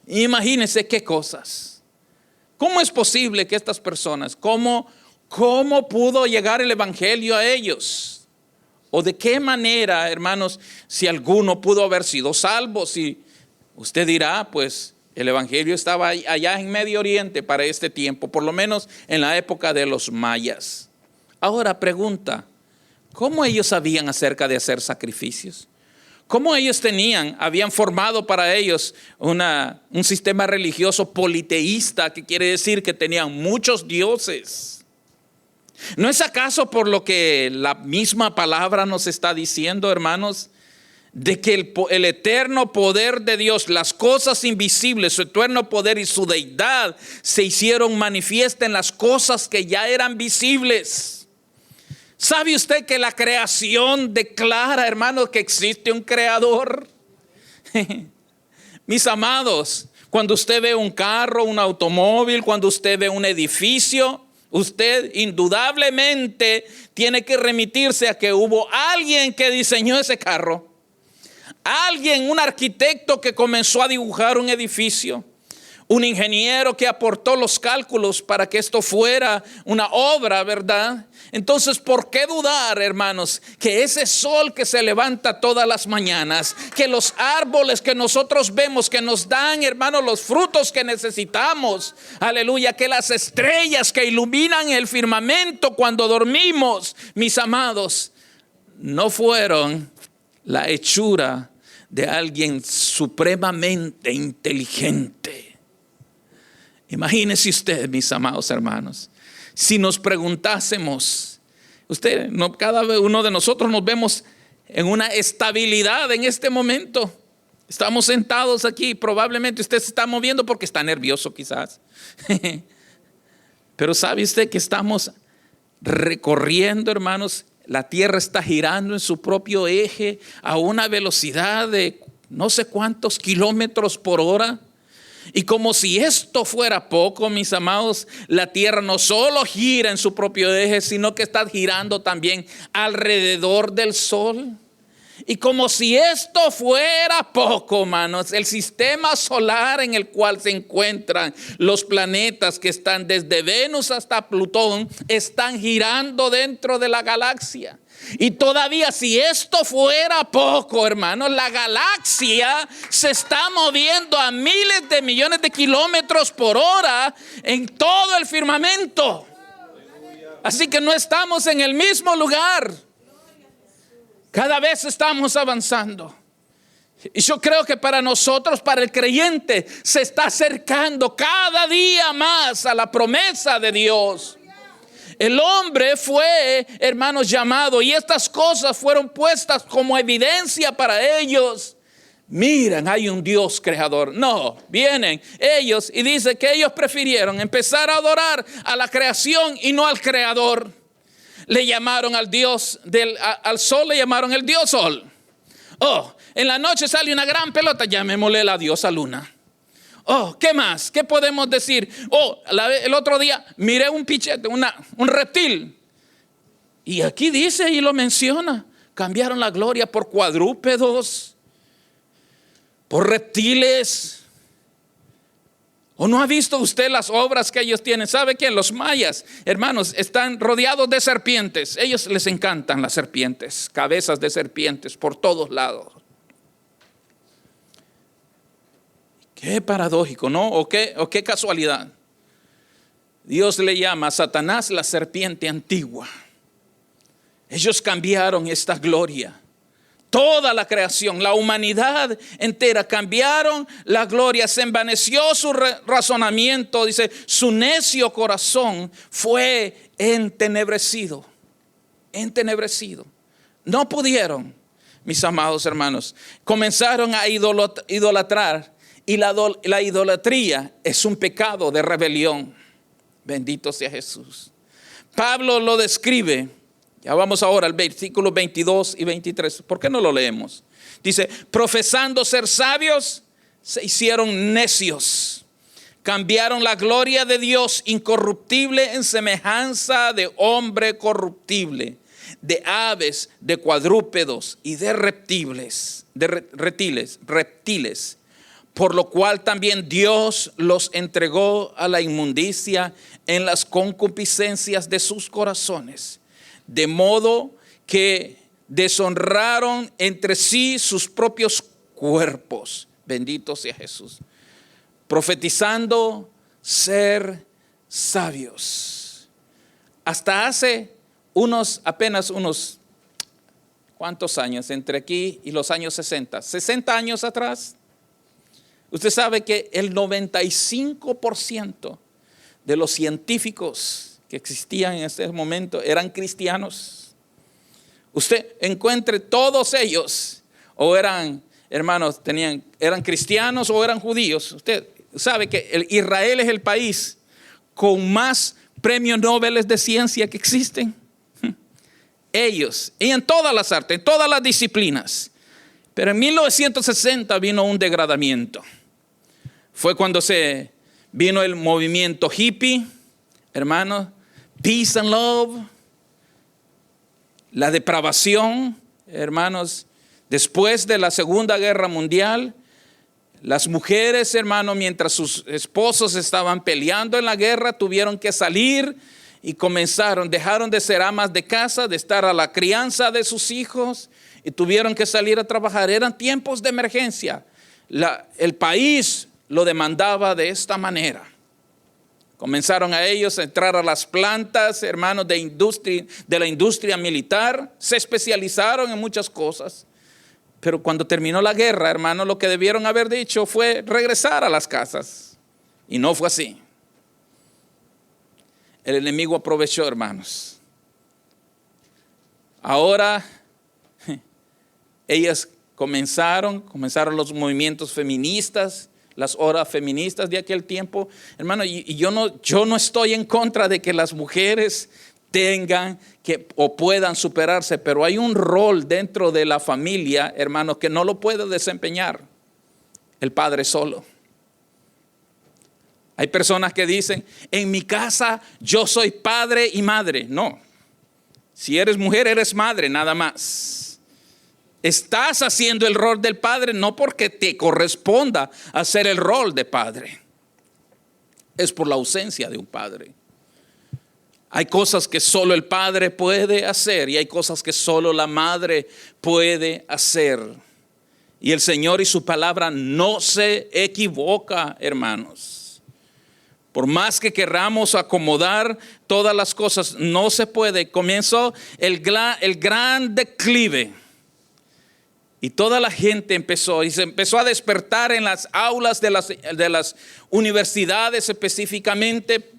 Imagínense qué cosas. ¿Cómo es posible que estas personas, cómo pudo llegar el evangelio a ellos? ¿O de qué manera, hermanos, si alguno pudo haber sido salvo? Si usted dirá, pues el evangelio estaba allá en Medio Oriente para este tiempo, por lo menos en la época de los mayas. Ahora pregunta, ¿cómo ellos sabían acerca de hacer sacrificios? ¿Cómo ellos habían formado para ellos un sistema religioso politeísta, que quiere decir que tenían muchos dioses? ¿No es acaso por lo que la misma palabra nos está diciendo, hermanos? De que el eterno poder de Dios, las cosas invisibles, su eterno poder y su deidad se hicieron manifiestas en las cosas que ya eran visibles. ¿Sabe usted que la creación declara, hermanos, que existe un creador? Mis amados, cuando usted ve un carro, un automóvil, cuando usted ve un edificio, usted indudablemente tiene que remitirse a que hubo alguien que diseñó ese carro. Alguien, un arquitecto que comenzó a dibujar un edificio. Un ingeniero que aportó los cálculos para que esto fuera una obra, ¿verdad? Entonces, ¿por qué dudar, hermanos, que ese sol que se levanta todas las mañanas, que los árboles que nosotros vemos, que nos dan, hermanos, los frutos que necesitamos, aleluya, que las estrellas que iluminan el firmamento cuando dormimos, mis amados, no fueron la hechura de alguien supremamente inteligente? Imagínese usted, mis amados hermanos, si nos preguntásemos, cada uno de nosotros nos vemos en una estabilidad en este momento. Estamos sentados aquí, probablemente usted se está moviendo porque está nervioso quizás. Pero ¿sabe usted que estamos recorriendo, hermanos? La tierra está girando en su propio eje a una velocidad de no sé cuántos kilómetros por hora. Y como si esto fuera poco, mis amados, la tierra no solo gira en su propio eje, sino que está girando también alrededor del sol. Y como si esto fuera poco, hermanos, el sistema solar en el cual se encuentran los planetas que están desde Venus hasta Plutón, están girando dentro de la galaxia. Y todavía, si esto fuera poco, hermanos, la galaxia se está moviendo a miles de millones de kilómetros por hora en todo el firmamento. Así que no estamos en el mismo lugar. Cada vez estamos avanzando. Y yo creo que para nosotros, para el creyente, se está acercando cada día más a la promesa de Dios. El hombre fue, hermanos, llamado, y estas cosas fueron puestas como evidencia para ellos. Miren, hay un Dios creador. No, vienen ellos y dice que ellos prefirieron empezar a adorar a la creación y no al creador. Le llamaron al Dios al sol, le llamaron el Dios sol. Oh, en la noche sale una gran pelota, llamémosle la diosa luna. Oh, ¿qué más? ¿Qué podemos decir? Oh, el otro día miré un pichete, un reptil. Y aquí dice y lo menciona. Cambiaron la gloria por cuadrúpedos, por reptiles. ¿O no ha visto usted las obras que ellos tienen? ¿Sabe qué? Los mayas, hermanos, están rodeados de serpientes. Ellos les encantan las serpientes, cabezas de serpientes por todos lados. Qué paradójico, ¿no? ¿O qué casualidad? Dios le llama a Satanás la serpiente antigua. Ellos cambiaron esta gloria. Toda la creación, la humanidad entera cambiaron la gloria. Se envaneció su razonamiento, dice, su necio corazón fue entenebrecido. Entenebrecido. No pudieron, mis amados hermanos. Comenzaron a idolatrar. Y la idolatría es un pecado de rebelión. Bendito sea Jesús. Pablo lo describe. Ya vamos ahora al versículo 22 y 23. ¿Por qué no lo leemos? Dice, profesando ser sabios, se hicieron necios. Cambiaron la gloria de Dios incorruptible en semejanza de hombre corruptible, de aves, de cuadrúpedos y de reptiles, reptiles. Por lo cual también Dios los entregó a la inmundicia en las concupiscencias de sus corazones, de modo que deshonraron entre sí sus propios cuerpos. Bendito sea Jesús. Profetizando ser sabios. Hasta hace apenas unos, ¿cuántos años? Entre aquí y los años 60. 60 años atrás. Usted sabe que el 95% de los científicos que existían en ese momento eran cristianos. Usted encuentre todos ellos, o eran hermanos, eran cristianos o eran judíos. Usted sabe que Israel es el país con más premios Nobel de ciencia que existen. Ellos, y en todas las artes, en todas las disciplinas. Pero en 1960 vino un degradamiento. Fue cuando se vino el movimiento hippie, hermanos, peace and love, la depravación, hermanos. Después de la Segunda Guerra Mundial, las mujeres, hermanos, mientras sus esposos estaban peleando en la guerra, tuvieron que salir y dejaron de ser amas de casa, de estar a la crianza de sus hijos y tuvieron que salir a trabajar. Eran tiempos de emergencia. El país lo demandaba de esta manera. Comenzaron a ellos a entrar a las plantas, hermanos, de la industria militar. Se especializaron en muchas cosas. Pero cuando terminó la guerra, hermanos, lo que debieron haber dicho fue regresar a las casas. Y no fue así. El enemigo aprovechó, hermanos. Ahora, ellas comenzaron los movimientos feministas, las horas feministas de aquel tiempo. Hermano, y yo no estoy en contra de que las mujeres tengan o puedan superarse, pero hay un rol dentro de la familia, hermanos, que no lo puede desempeñar el padre solo. Hay personas que dicen, en mi casa yo soy padre y madre. No, si eres mujer eres madre, nada más. Estás haciendo el rol del padre no porque te corresponda hacer el rol de padre. Es por la ausencia de un padre. Hay cosas que solo el padre puede hacer y hay cosas que solo la madre puede hacer. Y el Señor y su palabra no se equivoca, hermanos. Por más que queramos acomodar todas las cosas, no se puede. Comenzó el gran declive. Y toda la gente se empezó a despertar en las aulas de las universidades, específicamente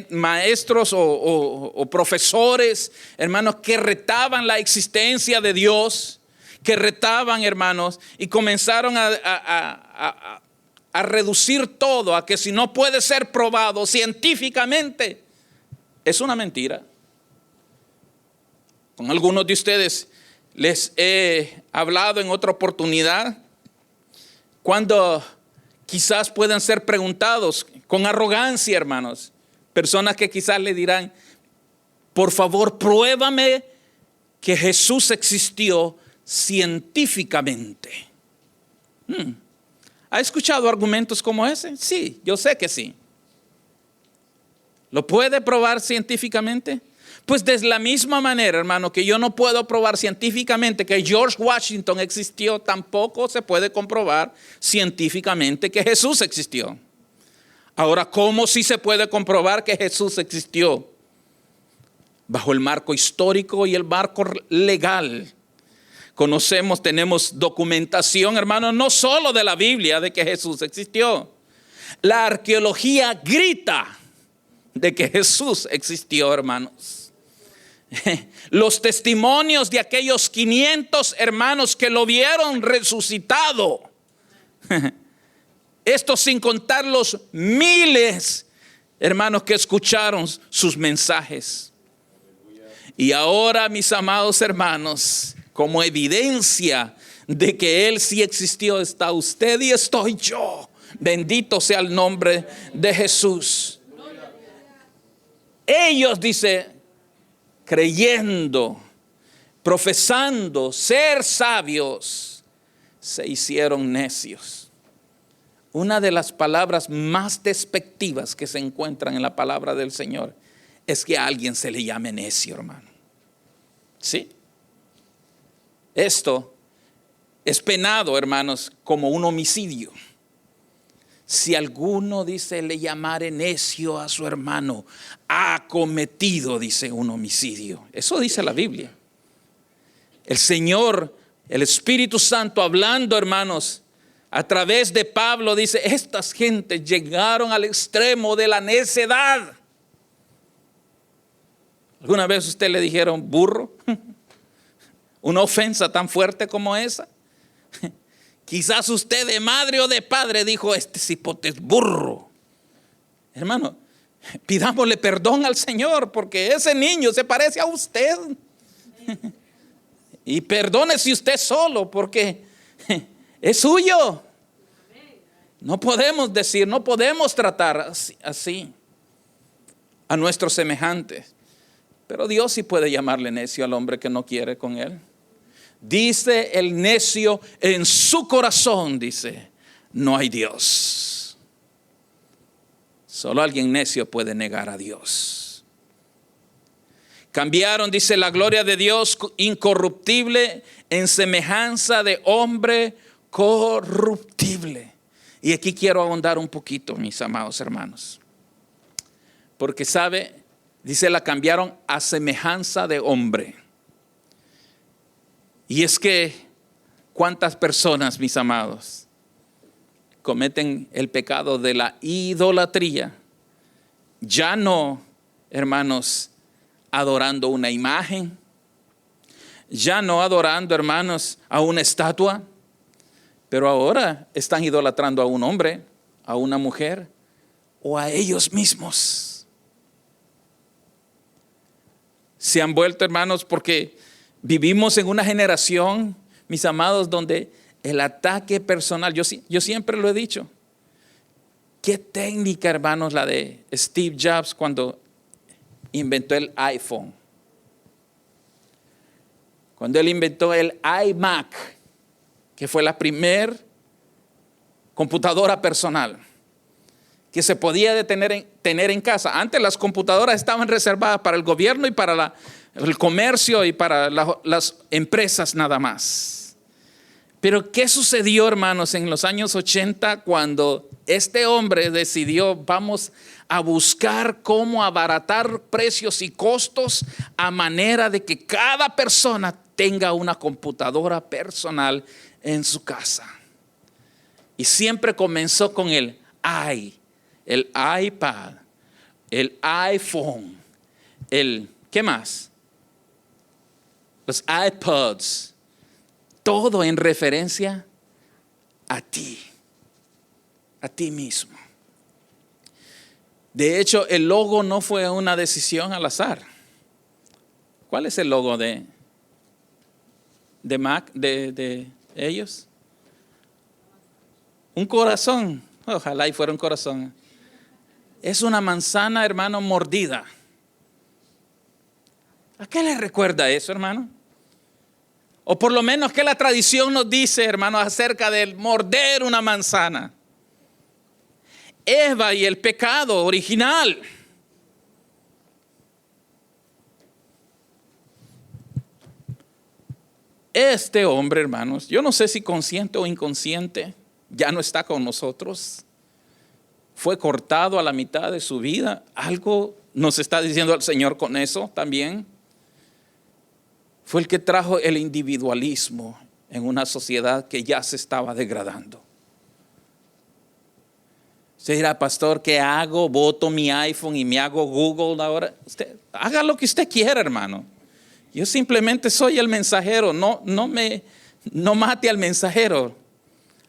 maestros o profesores, hermanos, que retaban la existencia de Dios, que retaban, hermanos, y comenzaron a reducir todo a que si no puede ser probado científicamente, es una mentira. Con algunos de ustedes les he hablado en otra oportunidad, cuando quizás puedan ser preguntados con arrogancia, hermanos, personas que quizás le dirán, por favor, pruébame que Jesús existió científicamente. ¿Ha escuchado argumentos como ese? Sí, yo sé que sí. ¿Lo puede probar científicamente? Pues de la misma manera, hermano, que yo no puedo probar científicamente que George Washington existió, tampoco se puede comprobar científicamente que Jesús existió. Ahora, ¿cómo sí se puede comprobar que Jesús existió? Bajo el marco histórico y el marco legal. Tenemos documentación, hermano, no solo de la Biblia de que Jesús existió. La arqueología grita de que Jesús existió, hermanos. Los testimonios de aquellos 500 hermanos que lo vieron resucitado. Esto sin contar los miles hermanos, que escucharon sus mensajes. Y ahora, mis amados hermanos, como evidencia de que Él sí existió, está usted y estoy yo. Bendito sea el nombre de Jesús. Ellos, dice, creyendo, profesando ser sabios, se hicieron necios. Una de las palabras más despectivas que se encuentran en la palabra del Señor es que a alguien se le llame necio, hermano. ¿Sí? Esto es penado, hermanos, como un homicidio. Si alguno, dice, le llamare necio a su hermano, ha cometido, dice, un homicidio. Eso dice la Biblia. El Señor, el Espíritu Santo, hablando, hermanos, a través de Pablo, dice, estas gentes llegaron al extremo de la necedad. ¿Alguna vez usted le dijeron burro? ¿Una ofensa tan fuerte como esa? Quizás usted de madre o de padre dijo, este cipote es burro. Hermano, pidámosle perdón al Señor porque ese niño se parece a usted. Y perdónese usted solo porque es suyo. No podemos decir, no podemos tratar así a nuestros semejantes. Pero Dios sí puede llamarle necio al hombre que no quiere con él. Dice el necio en su corazón, dice, no hay Dios. Solo alguien necio puede negar a Dios. Cambiaron, dice, la gloria de Dios incorruptible en semejanza de hombre corruptible. Y aquí quiero ahondar un poquito, mis amados hermanos. Porque sabe, dice, la cambiaron a semejanza de hombre. Y es que, ¿cuántas personas, mis amados, cometen el pecado de la idolatría? Ya no, hermanos, adorando una imagen. Ya no adorando, hermanos, a una estatua. Pero ahora están idolatrando a un hombre, a una mujer o a ellos mismos. Se han vuelto, hermanos, porque vivimos en una generación, mis amados, donde el ataque personal, yo siempre lo he dicho. Qué técnica, hermanos, la de Steve Jobs cuando inventó el iPhone. Cuando él inventó el iMac, que fue la primer computadora personal que se podía tener en casa. Antes las computadoras estaban reservadas para el gobierno y para el comercio y para las empresas nada más. Pero ¿qué sucedió, hermanos, en los años 80 cuando este hombre decidió, vamos a buscar cómo abaratar precios y costos a manera de que cada persona tenga una computadora personal en su casa? Y siempre comenzó con el iPad, el iPhone, ¿qué más? Los iPods, todo en referencia a ti mismo. De hecho, el logo no fue una decisión al azar. ¿Cuál es el logo de Mac, de ellos? Un corazón. Ojalá y fuera un corazón. Es una manzana, hermano, mordida. ¿A qué le recuerda eso, hermano? O por lo menos que la tradición nos dice, hermano, acerca del morder una manzana. Eva y el pecado original. Este hombre, hermanos, yo no sé si consciente o inconsciente, ya no está con nosotros. Fue cortado a la mitad de su vida. Algo nos está diciendo el Señor con eso también. Fue el que trajo el individualismo en una sociedad que ya se estaba degradando. Usted dirá, pastor, ¿qué hago? Boto mi iPhone y me hago Google ahora. Usted haga lo que usted quiera, hermano. Yo simplemente soy el mensajero. No mate al mensajero.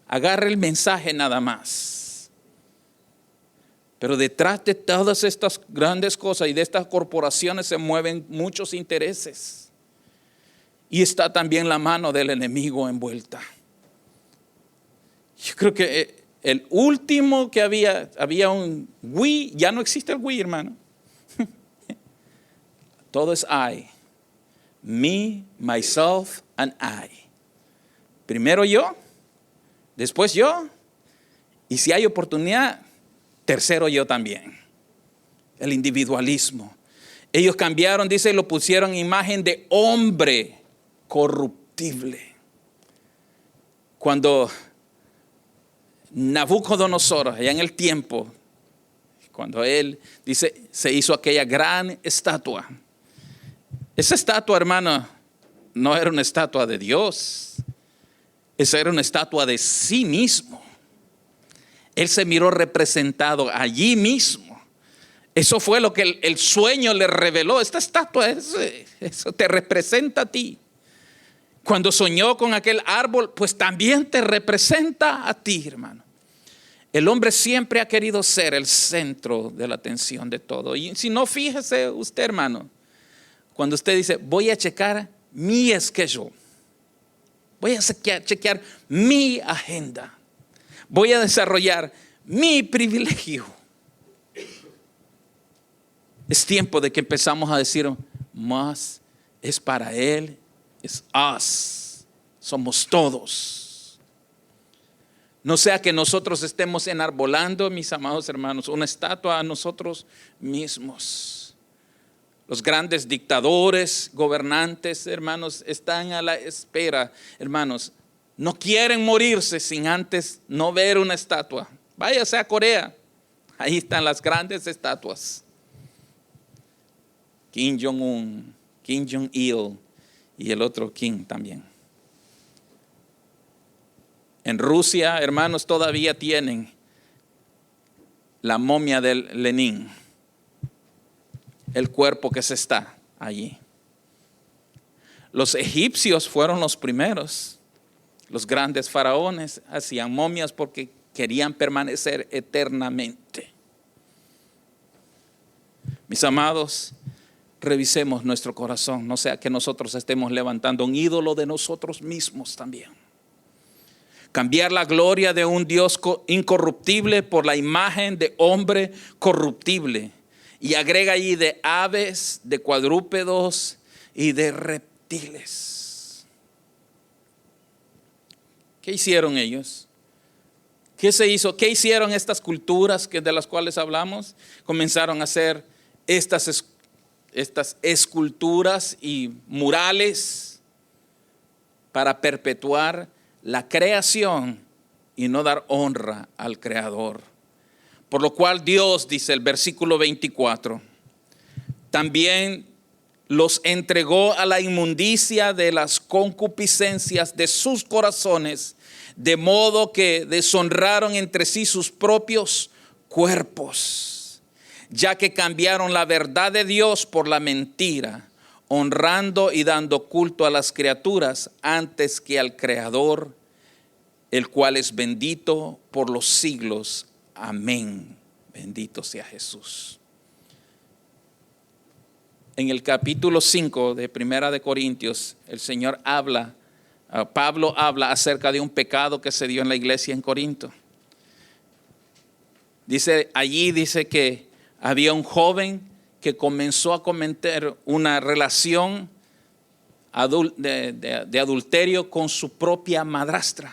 Agarre el mensaje nada más. Pero detrás de todas estas grandes cosas y de estas corporaciones se mueven muchos intereses. Y está también la mano del enemigo envuelta. Yo creo que el último que había un we, ya no existe el we, hermano. Todo es I. Me, myself, and I. Primero yo, después yo, y si hay oportunidad, tercero yo también. El individualismo. Ellos cambiaron, dice, y lo pusieron en imagen de hombre corruptible. Cuando Nabucodonosor, allá en el tiempo, cuando él, dice, se hizo aquella gran estatua. Esa estatua, hermano, no era una estatua de Dios. Esa era una estatua de sí mismo. Él se miró representado allí mismo. Eso fue lo que el sueño le reveló. Esta estatua, eso te representa a ti. Cuando soñó con aquel árbol, pues también te representa a ti, hermano. El hombre siempre ha querido ser el centro de la atención de todo. Y si no, fíjese usted, hermano, cuando usted dice, voy a checar mi schedule, voy a chequear mi agenda, voy a desarrollar mi privilegio. Es tiempo de que empezamos a decir, más es para él, es us, somos todos. No sea que nosotros estemos enarbolando, mis amados hermanos, una estatua a nosotros mismos. Los grandes dictadores, gobernantes, hermanos, están a la espera, hermanos. No quieren morirse sin antes no ver una estatua. Váyase a Corea, ahí están las grandes estatuas. Kim Jong-un, Kim Jong-il y el otro Kim también. En Rusia, hermanos, todavía tienen la momia de Lenin, el cuerpo que se está allí. Los egipcios fueron los primeros. Los grandes faraones hacían momias porque querían permanecer eternamente. Mis amados, revisemos nuestro corazón, no sea que nosotros estemos levantando un ídolo de nosotros mismos también. Cambiar la gloria de un Dios incorruptible por la imagen de hombre corruptible. Y agrega allí de aves, de cuadrúpedos y de reptiles. ¿Qué hicieron ellos? ¿Qué se hizo? ¿Qué hicieron estas culturas de las cuales hablamos? Comenzaron a hacer estas esculturas y murales para perpetuar la creación y no dar honra al Creador. Por lo cual Dios, dice el versículo 24, también los entregó a la inmundicia de las concupiscencias de sus corazones, de modo que deshonraron entre sí sus propios cuerpos, ya que cambiaron la verdad de Dios por la mentira, honrando y dando culto a las criaturas antes que al Creador, el cual es bendito por los siglos. Amén. Bendito sea Jesús. En el capítulo 5 de Primera de Corintios, el Señor Pablo habla acerca de un pecado que se dio en la iglesia en Corinto. Allí dice que había un joven que comenzó a cometer una relación de adulterio con su propia madrastra.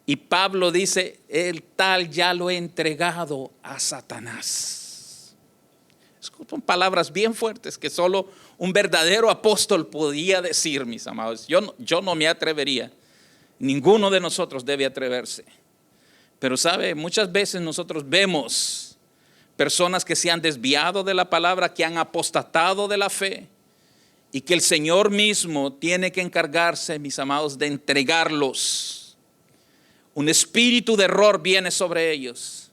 Y Pablo dice, el tal ya lo he entregado a Satanás. Son palabras bien fuertes que solo un verdadero apóstol podía decir, mis amados. Yo no me atrevería. Ninguno de nosotros debe atreverse. Pero sabe, muchas veces nosotros vemos personas que se han desviado de la palabra, que han apostatado de la fe, y que el Señor mismo tiene que encargarse, mis amados, de entregarlos. Un espíritu de error viene sobre ellos.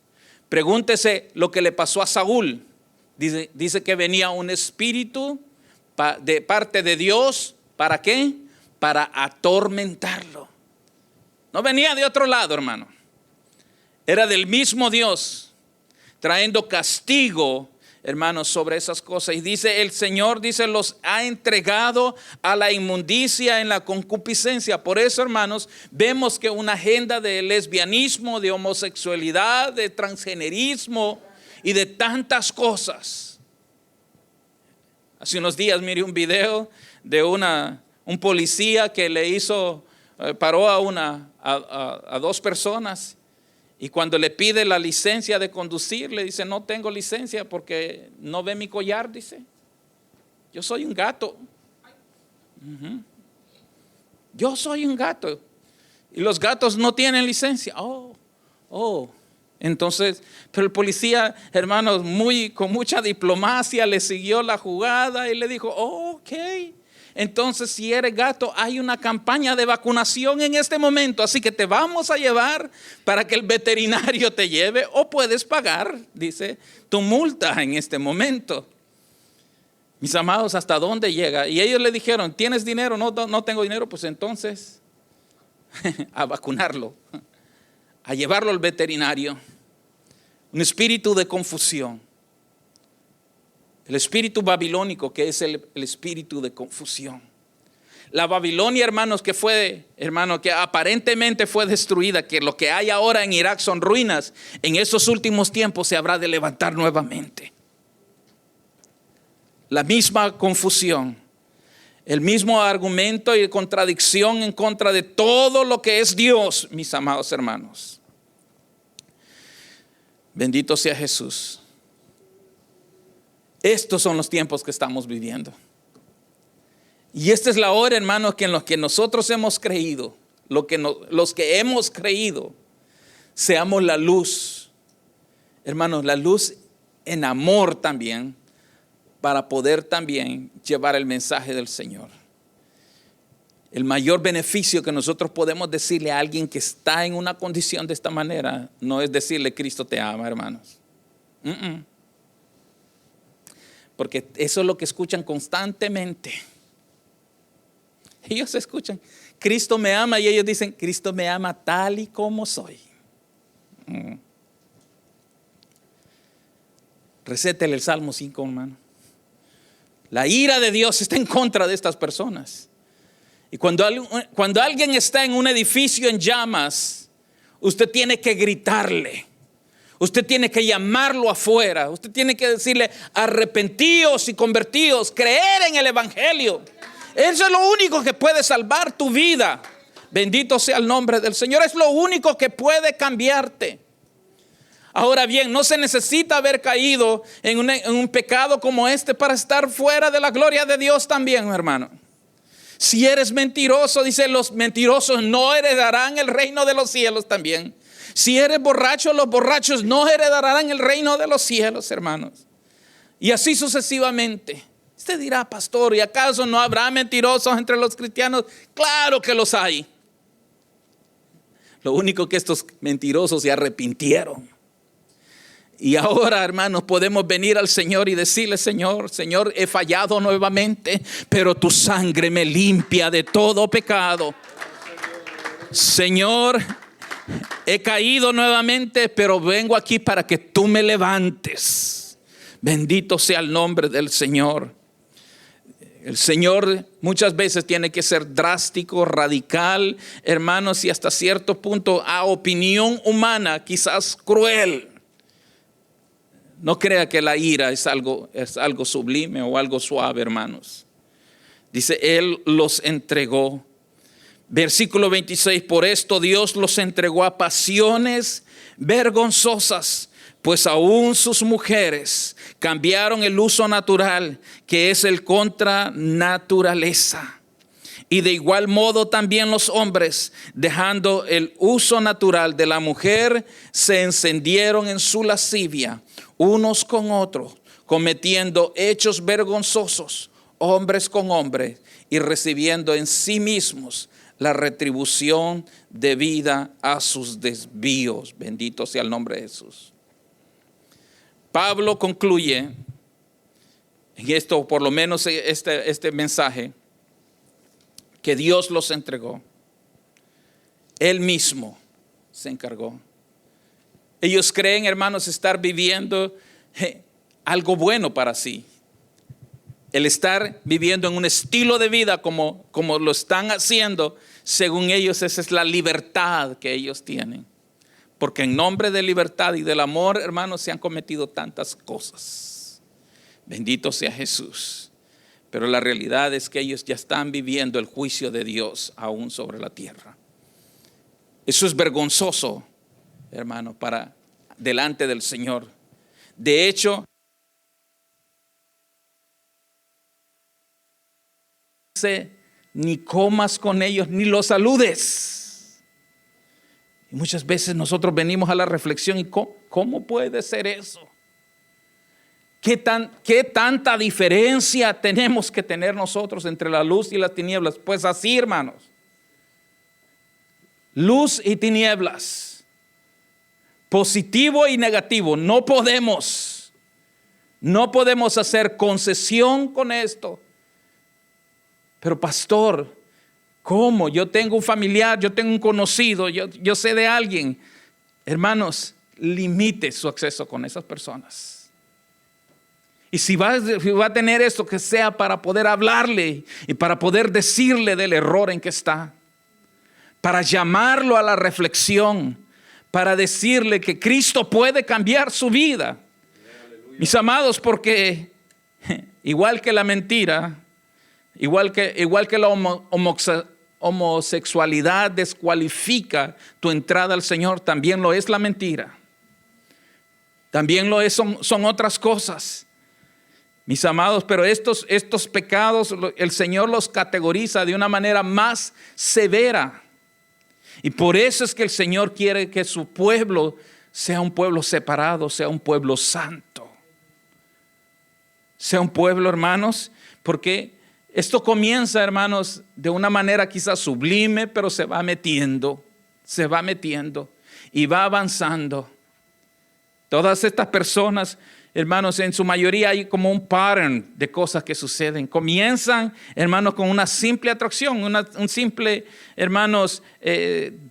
Pregúntese lo que le pasó a Saúl. Dice que venía un espíritu de parte de Dios. ¿Para qué? Para atormentarlo. No venía de otro lado, hermano. Era del mismo Dios. trayendo castigo, hermanos, sobre esas cosas. Y dice el Señor, dice, los ha entregado a la inmundicia en la concupiscencia. Por eso, hermanos, vemos que una agenda de lesbianismo, de homosexualidad, de transgenerismo y de tantas cosas. Hace unos días miré un video de un policía que le paró a dos personas. Y cuando le pide la licencia de conducir, le dice, no tengo licencia porque no ve mi collar, dice. Yo soy un gato. Yo soy un gato. Y los gatos no tienen licencia. Entonces, pero el policía, hermanos, con mucha diplomacia le siguió la jugada y le dijo, ok. Entonces, si eres gato, hay una campaña de vacunación en este momento, así que te vamos a llevar para que el veterinario te lleve o puedes pagar, dice, tu multa en este momento. Mis amados, ¿hasta dónde llega? Y ellos le dijeron, ¿tienes dinero? No tengo dinero, pues entonces a vacunarlo, a llevarlo al veterinario. Un espíritu de confusión. El espíritu babilónico, que es el espíritu de confusión. La Babilonia, hermanos, que aparentemente fue destruida, que lo que hay ahora en Irak son ruinas, en esos últimos tiempos se habrá de levantar nuevamente. La misma confusión, el mismo argumento y contradicción en contra de todo lo que es Dios, mis amados hermanos. Bendito sea Jesús. Estos son los tiempos que estamos viviendo. Y esta es la hora, hermanos, que en los que nosotros hemos creído, los que hemos creído, seamos la luz. Hermanos, la luz en amor también, para poder también llevar el mensaje del Señor. El mayor beneficio que nosotros podemos decirle a alguien que está en una condición de esta manera, no es decirle Cristo te ama, hermanos. Porque eso es lo que escuchan constantemente. Ellos escuchan, Cristo me ama, y ellos dicen, Cristo me ama tal y como soy. Recétele el Salmo 5, hermano. La ira de Dios está en contra de estas personas. Y cuando alguien está en un edificio en llamas, usted tiene que gritarle. Usted tiene que llamarlo afuera. Usted tiene que decirle, arrepentíos y convertíos, creer en el evangelio. Eso es lo único que puede salvar tu vida. Bendito sea el nombre del Señor. Es lo único que puede cambiarte. Ahora bien, no se necesita haber caído en un pecado como este para estar fuera de la gloria de Dios también, hermano. Si eres mentiroso, dice, los mentirosos no heredarán el reino de los cielos también. Si eres borracho, los borrachos no heredarán el reino de los cielos, hermanos. Y así sucesivamente. Usted dirá, pastor, ¿y acaso no habrá mentirosos entre los cristianos? Claro que los hay. Lo único que estos mentirosos se arrepintieron. Y ahora, hermanos, podemos venir al Señor y decirle, Señor, he fallado nuevamente, pero tu sangre me limpia de todo pecado. Señor, he caído nuevamente, pero vengo aquí para que tú me levantes. Bendito sea el nombre del Señor. El Señor muchas veces tiene que ser drástico, radical, hermanos, y hasta cierto punto a opinión humana, quizás cruel. No crea que la ira es algo sublime o algo suave, hermanos. Dice, Él los entregó. Versículo 26, por esto Dios los entregó a pasiones vergonzosas, pues aún sus mujeres cambiaron el uso natural, que es el contra naturaleza. Y de igual modo también los hombres, dejando el uso natural de la mujer, se encendieron en su lascivia, unos con otros, cometiendo hechos vergonzosos, hombres con hombres, y recibiendo en sí mismos la retribución debida a sus desvíos. Bendito sea el nombre de Jesús. Pablo concluye en esto, por lo menos este mensaje, que Dios los entregó. Él mismo se encargó. Ellos creen, hermanos, estar viviendo algo bueno para sí. El estar viviendo en un estilo de vida como lo están haciendo, según ellos, esa es la libertad que ellos tienen. Porque en nombre de libertad y del amor, hermanos, se han cometido tantas cosas. Bendito sea Jesús. Pero la realidad es que ellos ya están viviendo el juicio de Dios aún sobre la tierra. Eso es vergonzoso, hermano, para delante del Señor. De hecho, ni comas con ellos, ni los saludes. Y muchas veces nosotros venimos a la reflexión y ¿cómo puede ser eso? ¿Qué tanta diferencia tenemos que tener nosotros entre la luz y las tinieblas? Pues así, hermanos. Luz y tinieblas. Positivo y negativo. No podemos hacer concesión con esto. Pero pastor, ¿cómo? Yo tengo un familiar, yo tengo un conocido, yo sé de alguien. Hermanos, limite su acceso con esas personas. Y si va a tener esto, que sea para poder hablarle y para poder decirle del error en que está. Para llamarlo a la reflexión, para decirle que Cristo puede cambiar su vida. Aleluya. Mis amados, porque igual que la mentira, igual que la homosexualidad descualifica tu entrada al Señor, también lo es la mentira. También lo es, son otras cosas. Mis amados, pero estos pecados el Señor los categoriza de una manera más severa. Y por eso es que el Señor quiere que su pueblo sea un pueblo separado, sea un pueblo santo. Sea un pueblo, hermanos, porque esto comienza, hermanos, de una manera quizás sublime, pero se va metiendo y va avanzando. Todas estas personas, hermanos, en su mayoría hay como un pattern de cosas que suceden. Comienzan, hermanos, con una simple atracción, un simple, hermanos,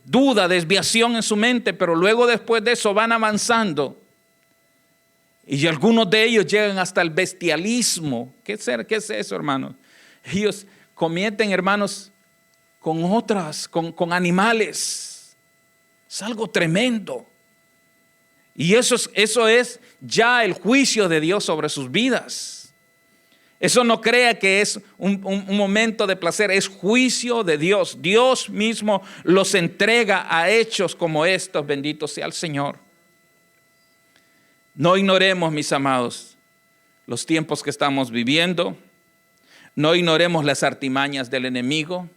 duda, desviación en su mente, pero luego después de eso van avanzando. Y algunos de ellos llegan hasta el bestialismo. ¿Qué es eso, hermanos? Ellos cometen, hermanos, con animales. Es algo tremendo. Y eso es ya el juicio de Dios sobre sus vidas. Eso no crea que es un momento de placer, es juicio de Dios. Dios mismo los entrega a hechos como estos, bendito sea el Señor. No ignoremos, mis amados, los tiempos que estamos viviendo. No ignoremos las artimañas del enemigo.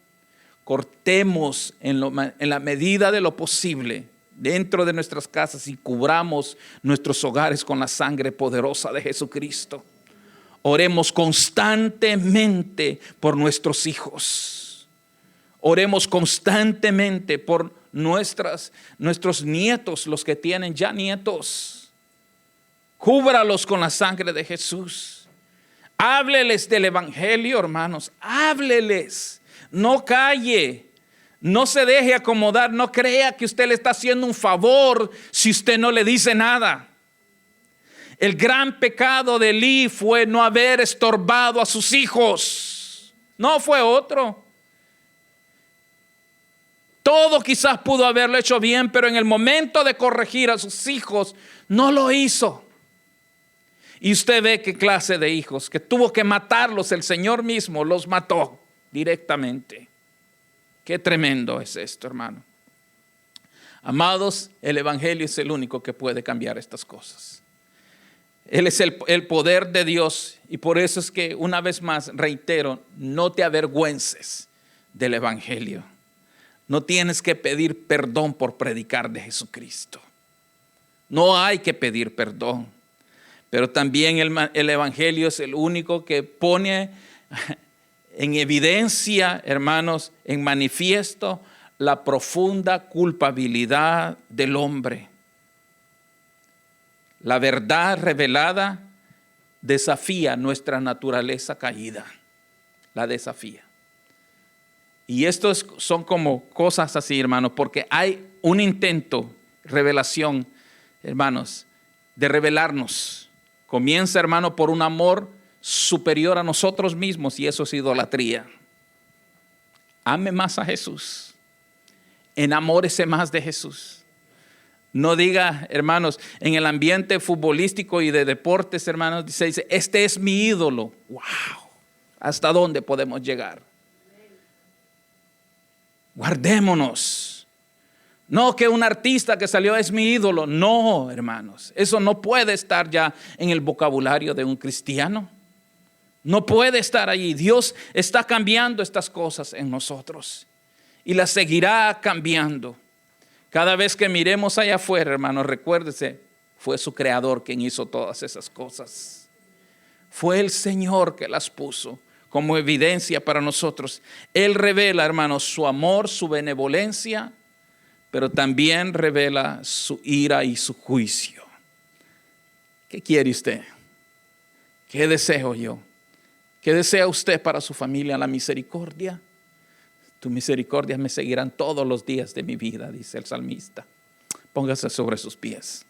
Cortemos en la medida de lo posible dentro de nuestras casas y cubramos nuestros hogares con la sangre poderosa de Jesucristo. Oremos constantemente por nuestros hijos. Oremos constantemente por nuestros nietos, los que tienen ya nietos. Cúbralos con la sangre de Jesús. Hábleles del evangelio, hermanos. Hábleles. No calle. No se deje acomodar, no crea que usted le está haciendo un favor si usted no le dice nada. El gran pecado de Elí fue no haber estorbado a sus hijos. No fue otro. Todo quizás pudo haberlo hecho bien, pero en el momento de corregir a sus hijos, no lo hizo. Y usted ve qué clase de hijos, que tuvo que matarlos, el Señor mismo los mató directamente. Qué tremendo es esto, hermano. Amados, el evangelio es el único que puede cambiar estas cosas. Él es el poder de Dios y por eso es que una vez más reitero, no te avergüences del evangelio. No tienes que pedir perdón por predicar de Jesucristo. No hay que pedir perdón. Pero también el evangelio es el único que pone en evidencia, hermanos, en manifiesto la profunda culpabilidad del hombre. La verdad revelada desafía nuestra naturaleza caída. La desafía. Y estos son como cosas así, hermanos, porque hay un intento, revelación, hermanos, de revelarnos. Comienza, hermano, por un amor superior a nosotros mismos, y eso es idolatría. Ame más a Jesús. Enamórese más de Jesús. No diga, hermanos, en el ambiente futbolístico y de deportes, hermanos, dice, este es mi ídolo. ¡Wow! ¿Hasta dónde podemos llegar? Guardémonos. No que un artista que salió es mi ídolo. No, hermanos. Eso no puede estar ya en el vocabulario de un cristiano. No puede estar allí. Dios está cambiando estas cosas en nosotros y las seguirá cambiando. Cada vez que miremos allá afuera, hermanos, recuérdese, fue su creador quien hizo todas esas cosas. Fue el Señor que las puso como evidencia para nosotros. Él revela, hermanos, su amor, su benevolencia, pero también revela su ira y su juicio. ¿Qué quiere usted? ¿Qué deseo yo? ¿Qué desea usted para su familia? La misericordia. Tus misericordias me seguirán todos los días de mi vida, dice el salmista. Póngase sobre sus pies.